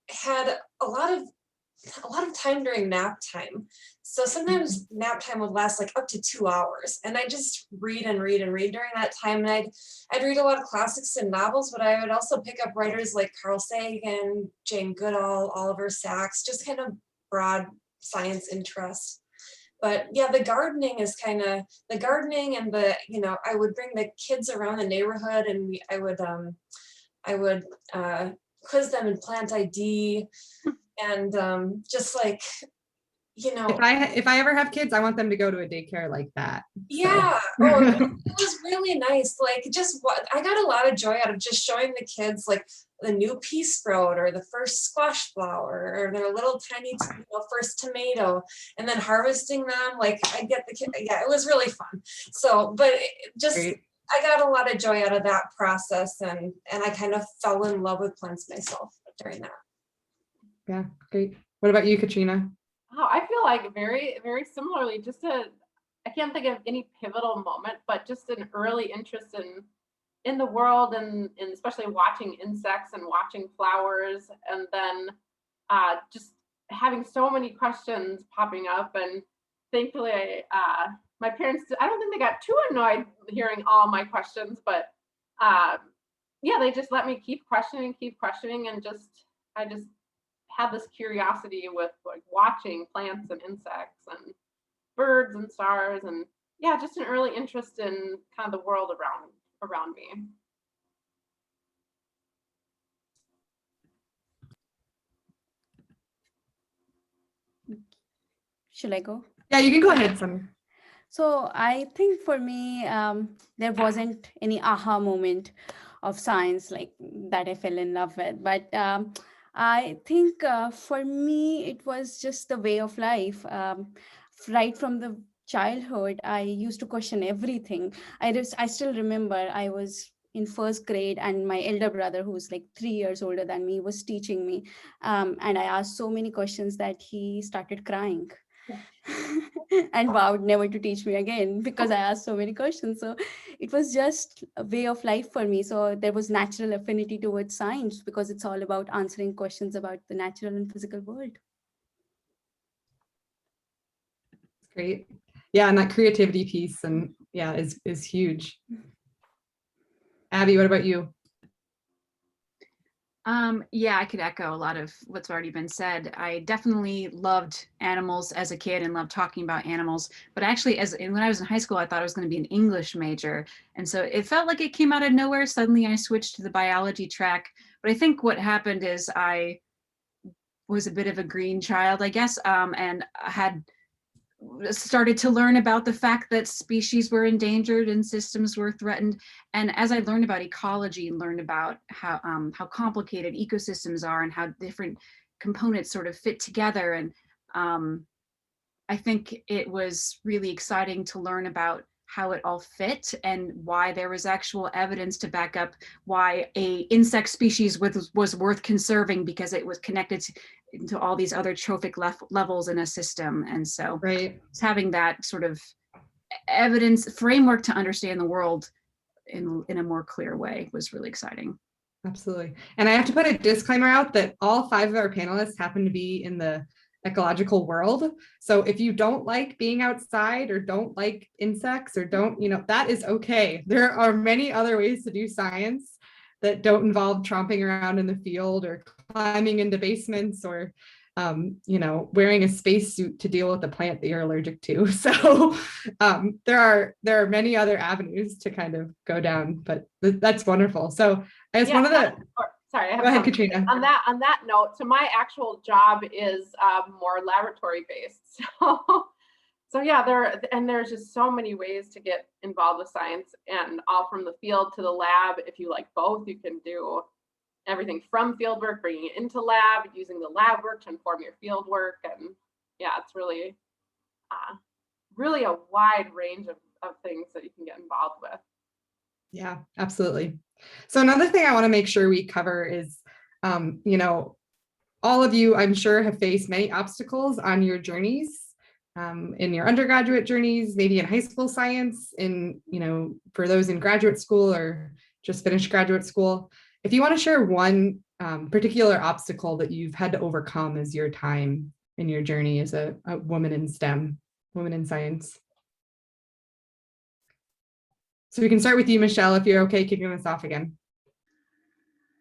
had a lot of time during nap time. So sometimes nap time would last like up to 2 hours, and I just read and read and read during that time. And I'd read a lot of classics and novels, but I would also pick up writers like Carl Sagan, Jane Goodall, Oliver Sacks, just kind of broad science interest. But yeah, the gardening is kind of the gardening, and the, you know, I would bring the kids around the neighborhood, and I would quiz them in plant ID, and just like, you know. If I ever have kids, I want them to go to a daycare like that. Yeah, So. oh, it was really nice. Like, just what I got a lot of joy out of just showing the kids like the new pea sprout or the first squash flower or their little tiny, you know, first tomato, and then harvesting them. Like, I get the kid. Yeah, it was really fun. So, but just. Great. I got a lot of joy out of that process, and I kind of fell in love with plants myself during that. Yeah, great. What about you, Katrina? Oh, I feel like very, very similarly. I can't think of any pivotal moment, but just an early interest in the world, and especially watching insects and watching flowers, and then just having so many questions popping up. And thankfully, my parents, I don't think they got too annoyed hearing all my questions, but yeah, they just let me keep questioning, and I just had this curiosity with like watching plants and insects and birds and stars, and yeah, just an early interest in kind of the world around me. Should I go? Yeah, you can go ahead, Sunny. So I think for me, there wasn't any aha moment of science like that I fell in love with. But I think for me, it was just the way of life. Right from the childhood, I used to question everything. I still remember I was in first grade, and my elder brother, who's like 3 years older than me, was teaching me. And I asked so many questions that he started crying. And vowed never to teach me again because I asked so many questions. So it was just a way of life for me. So there was natural affinity towards science because it's all about answering questions about the natural and physical world. Great. Yeah, and that creativity piece, and yeah, is huge. Abby, what about you? Yeah, I could echo a lot of what's already been said. I definitely loved animals as a kid and loved talking about animals. But actually, when I was in high school, I thought I was going to be an English major. And so it felt like it came out of nowhere. Suddenly I switched to the biology track. But I think what happened is I was a bit of a green child, I guess, and I had started to learn about the fact that species were endangered and systems were threatened. And as I learned about ecology and learned about how complicated ecosystems are and how different components sort of fit together, and I think it was really exciting to learn about how it all fit and why there was actual evidence to back up why a insect species was worth conserving because it was connected to all these other trophic levels in a system. And so having that sort of evidence framework to understand the world in a more clear way was really exciting. Absolutely. And I have to put a disclaimer out that all 5 of our panelists happen to be in the ecological world. So if you don't like being outside or don't like insects or don't, that is okay. There are many other ways to do science that don't involve tromping around in the field or climbing into basements or, wearing a spacesuit to deal with the plant that you're allergic to. So there are many other avenues to kind of go down, but that's wonderful. So I guess Sorry, go ahead, Katrina. On that note, so my actual job is more laboratory based. So yeah, there's just so many ways to get involved with science, and all from the field to the lab. If you like both, you can do everything from field work, bringing it into lab, using the lab work to inform your field work. And yeah, it's really, really a wide range of things that you can get involved with. Yeah, absolutely. So another thing I want to make sure we cover is, all of you, I'm sure, have faced many obstacles on your journeys, in your undergraduate journeys, maybe in high school science, for those in graduate school or just finished graduate school. If you want to share one particular obstacle that you've had to overcome as your time in your journey as a woman in STEM, woman in science. So we can start with you, Michelle, if you're okay kicking us off again.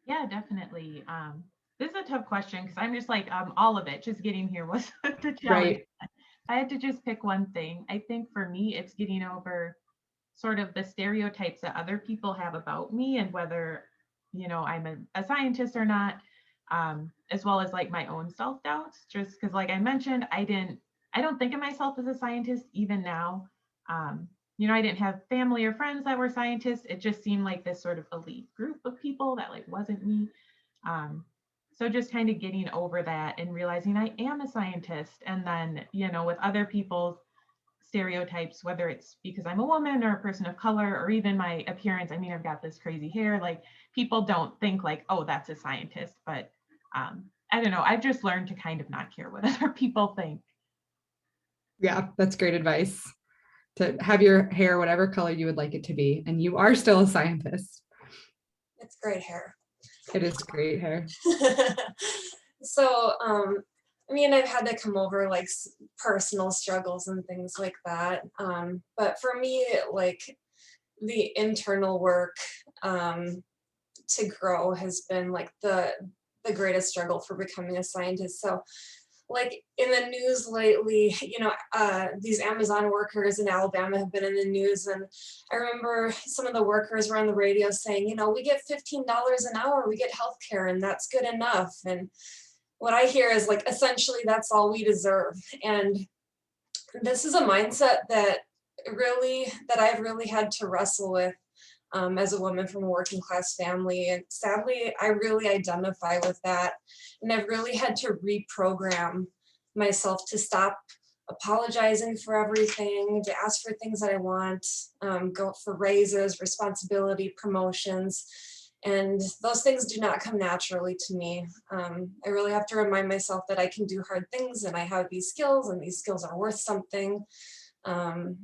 Yeah, definitely. This is a tough question because I'm just like, all of it, just getting here was the challenge. Right. I had to just pick one thing. I think for me, it's getting over sort of the stereotypes that other people have about me and whether, I'm a scientist or not, as well as like my own self-doubts, just because like I mentioned, I don't think of myself as a scientist even now. I didn't have family or friends that were scientists. It just seemed like this sort of elite group of people that like wasn't me. So just kind of getting over that and realizing I am a scientist. And then, with other people's stereotypes, whether it's because I'm a woman or a person of color or even my appearance. I mean, I've got this crazy hair, like people don't think like, oh, that's a scientist. But I don't know. I've just learned to kind of not care what other people think. Yeah, that's great advice. To have your hair whatever color you would like it to be. And you are still a scientist. It's great hair. It is great hair. So, I've had to come over like personal struggles and things like that. But for me, like the internal work to grow has been like the greatest struggle for becoming a scientist. So like in the news lately, these Amazon workers in Alabama have been in the news. And I remember some of the workers were on the radio saying, we get $15 an hour, we get healthcare, and that's good enough. And what I hear is like, essentially, that's all we deserve. And this is a mindset that I've really had to wrestle with as a woman from a working class family. And sadly, I really identify with that. And I've really had to reprogram myself to stop apologizing for everything, to ask for things that I want, go for raises, responsibility, promotions. And those things do not come naturally to me. I really have to remind myself that I can do hard things and I have these skills and these skills are worth something. And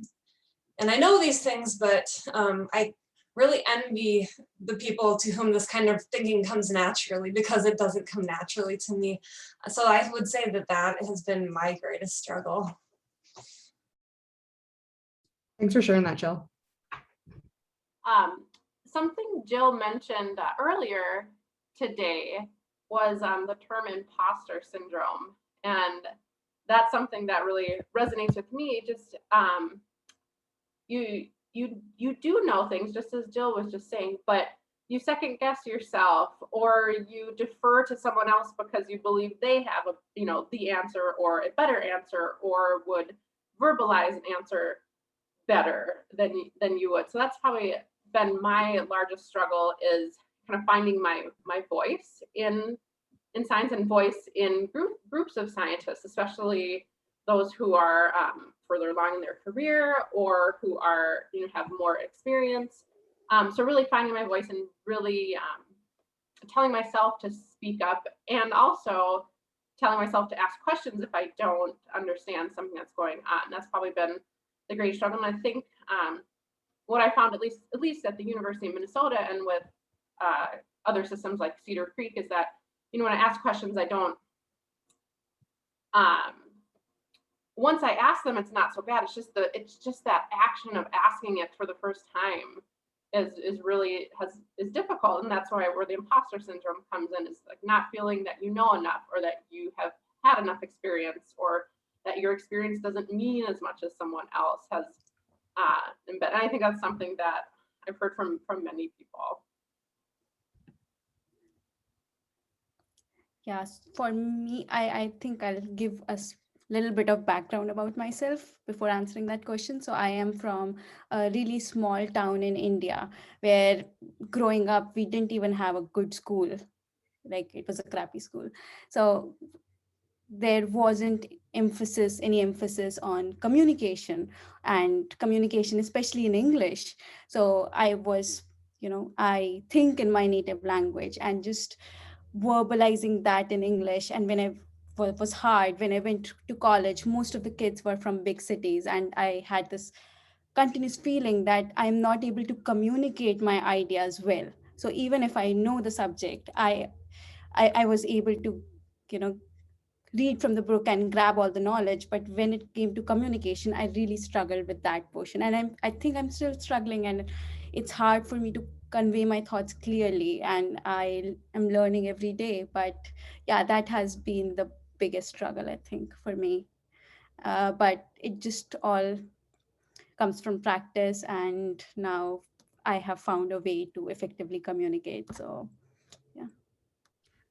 I know these things, but I really envy the people to whom this kind of thinking comes naturally because it doesn't come naturally to me. So I would say that has been my greatest struggle. Thanks for sharing that, Jill. Something Jill mentioned earlier today was the term imposter syndrome. And that's something that really resonates with me. Just you do know things, just as Jill was just saying, but you second guess yourself or you defer to someone else because you believe they have the answer or a better answer or would verbalize an answer better than you would. So that's probably been my largest struggle, is kind of finding my voice in science and voice in groups of scientists, especially those who are further along in their career or who are have more experience. So really finding my voice and really telling myself to speak up, and also telling myself to ask questions if I don't understand something that's going on. That's probably been the great struggle. And I think what I found, at least at the University of Minnesota and with other systems like Cedar Creek, is that when I ask questions, I don't. Once I ask them, it's not so bad. It's just that action of asking it for the first time is really difficult, and that's where the imposter syndrome comes in. Is like not feeling that you know enough, or that you have had enough experience, or that your experience doesn't mean as much as someone else has. And I think that's something that I've heard from many people. Yes, for me, I think I'll give us a little bit of background about myself before answering that question. So I am from a really small town in India where growing up, we didn't even have a good school. like it was a crappy school. So there wasn't any emphasis on communication, and communication, especially in English. So I was, I think in my native language and just verbalizing that in English. And when it was hard when I went to college, most of the kids were from big cities, and I had this continuous feeling that I'm not able to communicate my ideas well. So even if I know the subject, I was able to, you know, read from the book and grab all the knowledge. But when it came to communication, I really struggled with that portion. And I think I'm still struggling, and it's hard for me to convey my thoughts clearly. And I am learning every day. But yeah, that has been the biggest struggle, I think, for me. But it just all comes from practice. And now I have found a way to effectively communicate. So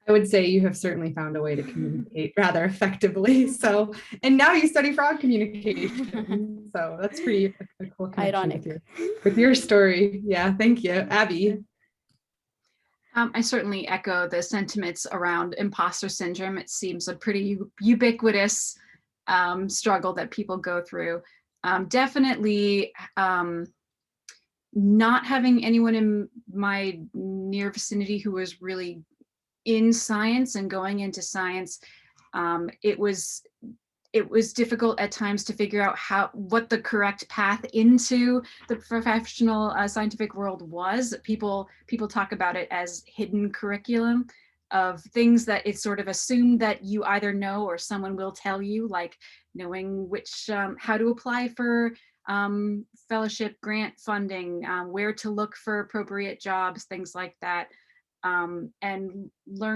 I would say you have certainly found a way to communicate rather effectively. So, and now you study fraud communication. So that's pretty a cool connection ironic. with your story. Yeah, thank you, Abby. I certainly echo the sentiments around imposter syndrome. It seems a pretty ubiquitous struggle that people go through. Definitely not having anyone in my near vicinity who was really in science and going into science, it was difficult at times to figure out what the correct path into the professional scientific world was. People talk about it as hidden curriculum of things that it's sort of assumed that you either know or someone will tell you, like knowing which how to apply for fellowship grant funding, where to look for appropriate jobs, things like that. And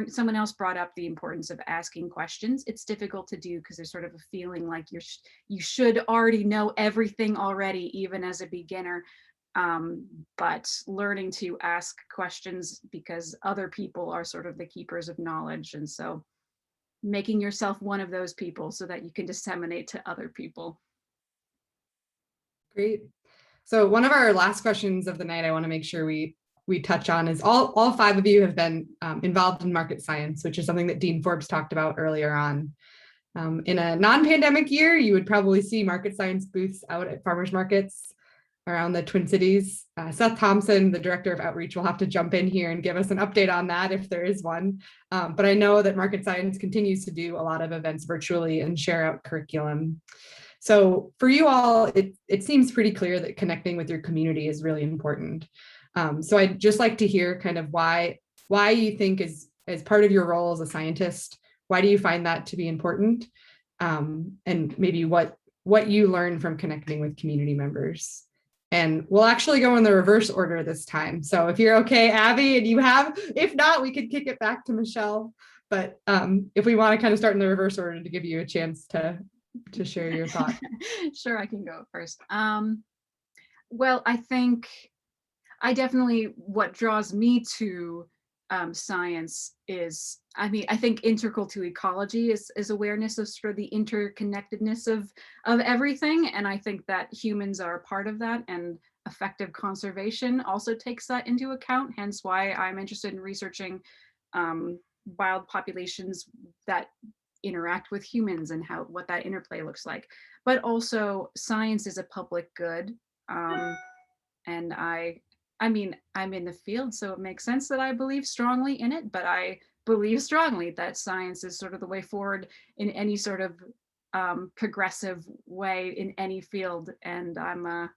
someone else brought up the importance of asking questions. It's difficult to do because there's sort of a feeling like you should already know everything already, even as a beginner. But learning to ask questions because other people are sort of the keepers of knowledge. And so making yourself one of those people so that you can disseminate to other people. Great. So one of our last questions of the night, I want to make sure we touch on is all five of you have been involved in market science, which is something that Dean Forbes talked about earlier on. In a non-pandemic year, you would probably see market science booths out at farmers markets around the Twin Cities. Seth Thompson, the director of outreach, will have to jump in here and give us an update on that if there is one. But I know that market science continues to do a lot of events virtually and share out curriculum. So for you all, it seems pretty clear that connecting with your community is really important. So I'd just like to hear kind of why you think as part of your role as a scientist, why do you find that to be important? And maybe what you learn from connecting with community members. And we'll actually go in the reverse order this time. So if you're okay, Abby, and if not, we could kick it back to Michelle. But if we want to kind of start in the reverse order to give you a chance to share your thoughts. Sure, I can go first. Well, I think what draws me to science is, I think integral to ecology is awareness of sort of the interconnectedness of everything. And I think that humans are a part of that, and effective conservation also takes that into account. Hence why I'm interested in researching wild populations that interact with humans and what that interplay looks like. But also science is a public good. And I'm in the field, so it makes sense that I believe strongly in it, but I believe strongly that science is sort of the way forward in any sort of progressive way in any field. And I'm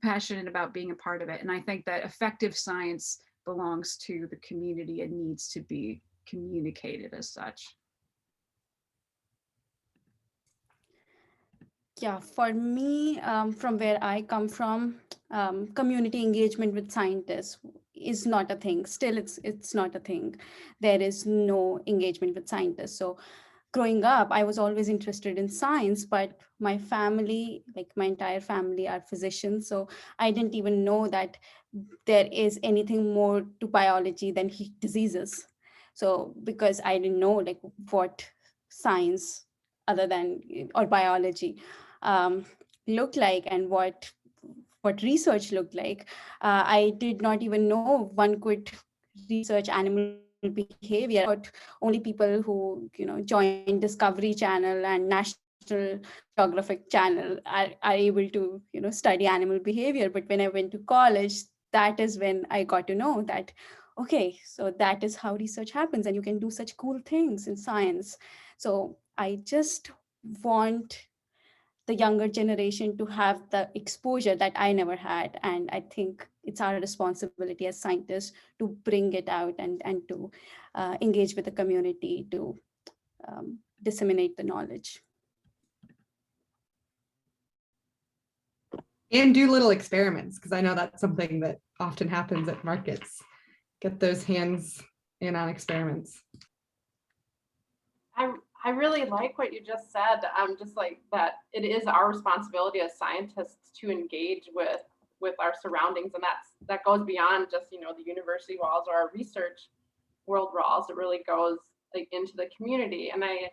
passionate about being a part of it. And I think that effective science belongs to the community and needs to be communicated as such. Yeah, for me, from where I come from, community engagement with scientists is not a thing. Still, it's not a thing. There is no engagement with scientists. So growing up, I was always interested in science, but my family, like my entire family, are physicians. So I didn't even know that there is anything more to biology than diseases. So because I didn't know like what science other than or biology looked like and what research looked like, I did not even know one could research animal behavior, but only people who, join Discovery Channel and National Geographic Channel are able to, study animal behavior. But when I went to college, that is when I got to know that, okay, so that is how research happens, and you can do such cool things in science. So I just want the younger generation to have the exposure that I never had. And I think it's our responsibility as scientists to bring it out and to engage with the community to disseminate the knowledge. And do little experiments, because I know that's something that often happens at markets. Get those hands in on experiments. I really like what you just said. Just like that, it is our responsibility as scientists to engage with our surroundings, and that goes beyond just the university walls or our research world walls. It really goes like into the community. And I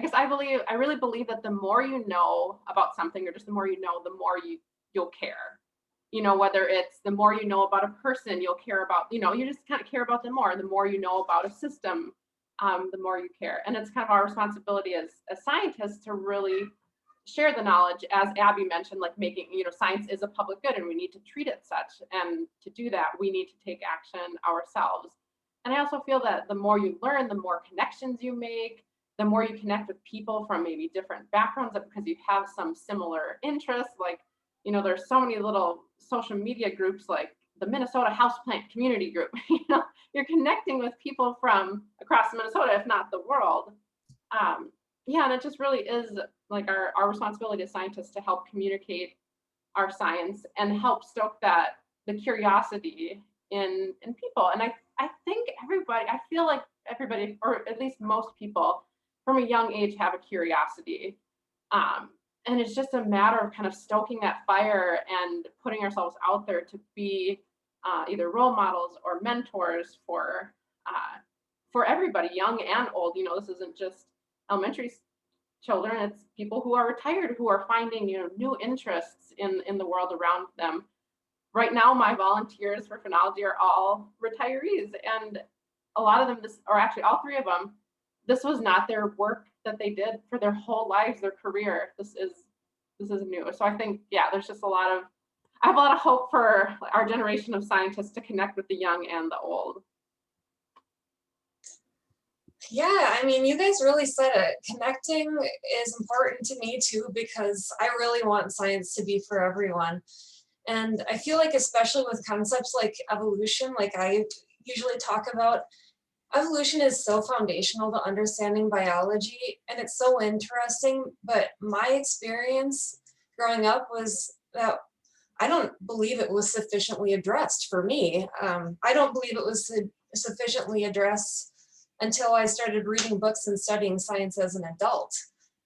guess I really believe that the more you know about something, or just the more you know, the more you'll care. Whether it's the more you know about a person, you'll care about, you just kind of care about them more. The more you know about a system, the more you care. And it's kind of our responsibility as scientists to really share the knowledge, as Abby mentioned, like making, science is a public good and we need to treat it such. And to do that, we need to take action ourselves. And I also feel that the more you learn, the more connections you make, the more you connect with people from maybe different backgrounds, because you have some similar interests. Like, there's so many little social media groups like the Minnesota Houseplant Community Group. You're connecting with people from across Minnesota, if not the world. And it just really is like our responsibility as scientists to help communicate our science and help stoke the curiosity in people. And I think I feel like everybody, or at least most people from a young age, have a curiosity. And it's just a matter of kind of stoking that fire and putting ourselves out there to be either role models or mentors for everybody, young and old. This isn't just elementary children, it's people who are retired, who are finding new interests in the world around them. Right now, my volunteers for phenology are all retirees, and a lot of them, or actually all three of them, this was not their work that they did for their whole lives, their career. This is new. So I think, there's just I have a lot of hope for our generation of scientists to connect with the young and the old. Yeah, you guys really said it. Connecting is important to me too, because I really want science to be for everyone. And I feel like, especially with concepts like evolution, like I usually talk about, evolution is so foundational to understanding biology, and it's so interesting. But my experience growing up was that I don't believe it was sufficiently addressed for me. I don't believe it was sufficiently addressed until I started reading books and studying science as an adult.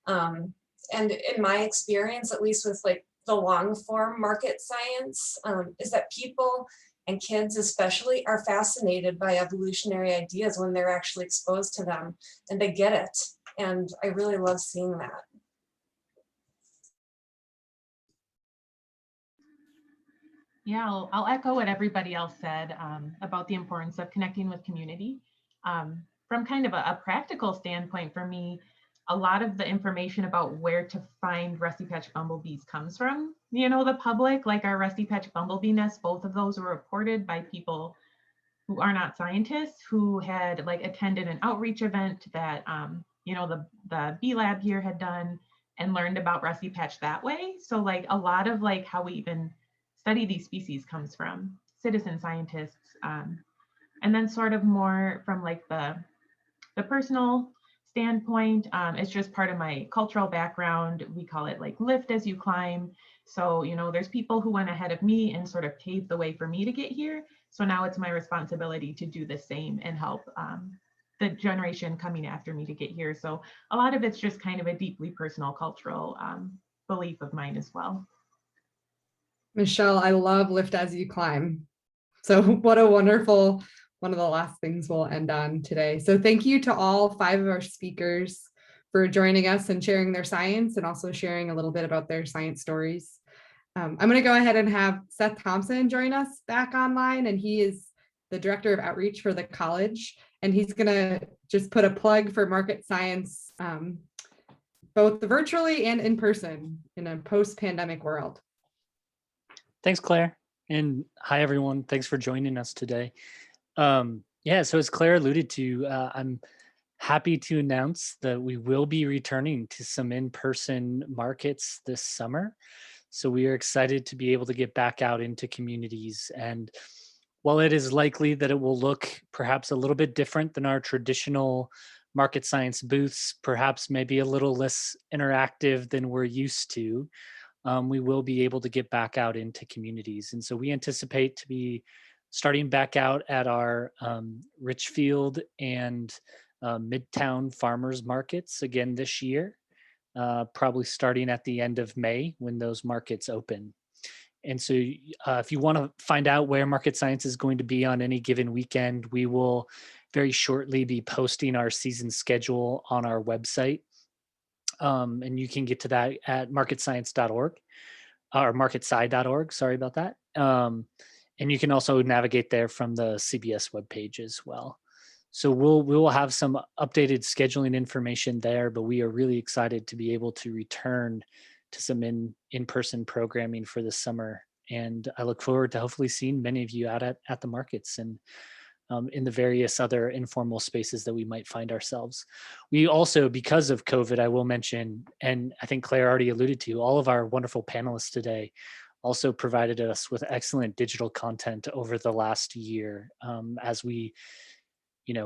And in my experience, at least with like the long form market science, is that people, and kids especially, are fascinated by evolutionary ideas when they're actually exposed to them and they get it. And I really love seeing that. Yeah, I'll echo what everybody else said about the importance of connecting with community. From kind of a practical standpoint for me, a lot of the information about where to find Rusty Patch bumblebees comes from, the public, like our Rusty Patch bumblebee nest. Both of those were reported by people who are not scientists, who had like attended an outreach event that, the Bee Lab here had done, and learned about Rusty Patch that way. So like a lot of like how we even study these species comes from citizen scientists. And then sort of more from like the personal standpoint, it's just part of my cultural background. We call it like lift as you climb. So, there's people who went ahead of me and sort of paved the way for me to get here. So now it's my responsibility to do the same and help the generation coming after me to get here. So a lot of it's just kind of a deeply personal cultural belief of mine as well. Michelle, I love lift as you climb. So what a wonderful, one of the last things we'll end on today. So thank you to all 5 of our speakers for joining us and sharing their science, and also sharing a little bit about their science stories. I'm going to go ahead and have Seth Thompson join us back online, and he is the the director of outreach for the college, and he's going to just put a plug for market science, both virtually and in person in a post-pandemic world. Thanks, Claire. And hi, everyone. Thanks for joining us today. Yeah, so as Claire alluded to, I'm happy to announce that we will be returning to some in-person markets this summer. So we are excited to be able to get back out into communities. And while it is likely that it will look perhaps a little bit different than our traditional market science booths, perhaps maybe a little less interactive than we're used to, we will be able to get back out into communities. And so we anticipate to be starting back out at our Richfield and Midtown farmers markets again this year, probably starting at the end of May when those markets open. And so if you want to find out where market science is going to be on any given weekend, we will very shortly be posting our season schedule on our website. And you can get to that at marketscience.org or marketsci.org. Sorry about that. And you can also navigate there from the CBS webpage as well. So we will have some updated scheduling information there, but we are really excited to be able to return to some in-person programming for the summer. And I look forward to hopefully seeing many of you out at the markets and in the various other informal spaces that we might find ourselves. We also, because of COVID, I will mention, and I think Claire already alluded to, all of our wonderful panelists today also provided us with excellent digital content over the last year as we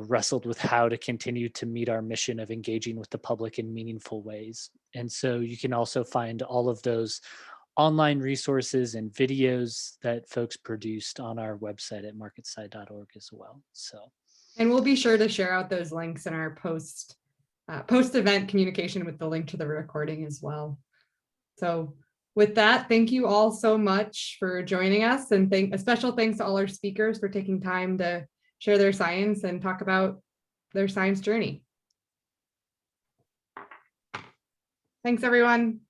wrestled with how to continue to meet our mission of engaging with the public in meaningful ways. And so you can also find all of those online resources and videos that folks produced on our website at marketsci.org as well. And we'll be sure to share out those links in our post-event communication with the link to the recording as well. So with that, thank you all so much for joining us, and a special thanks to all our speakers for taking time to share their science and talk about their science journey. Thanks, everyone.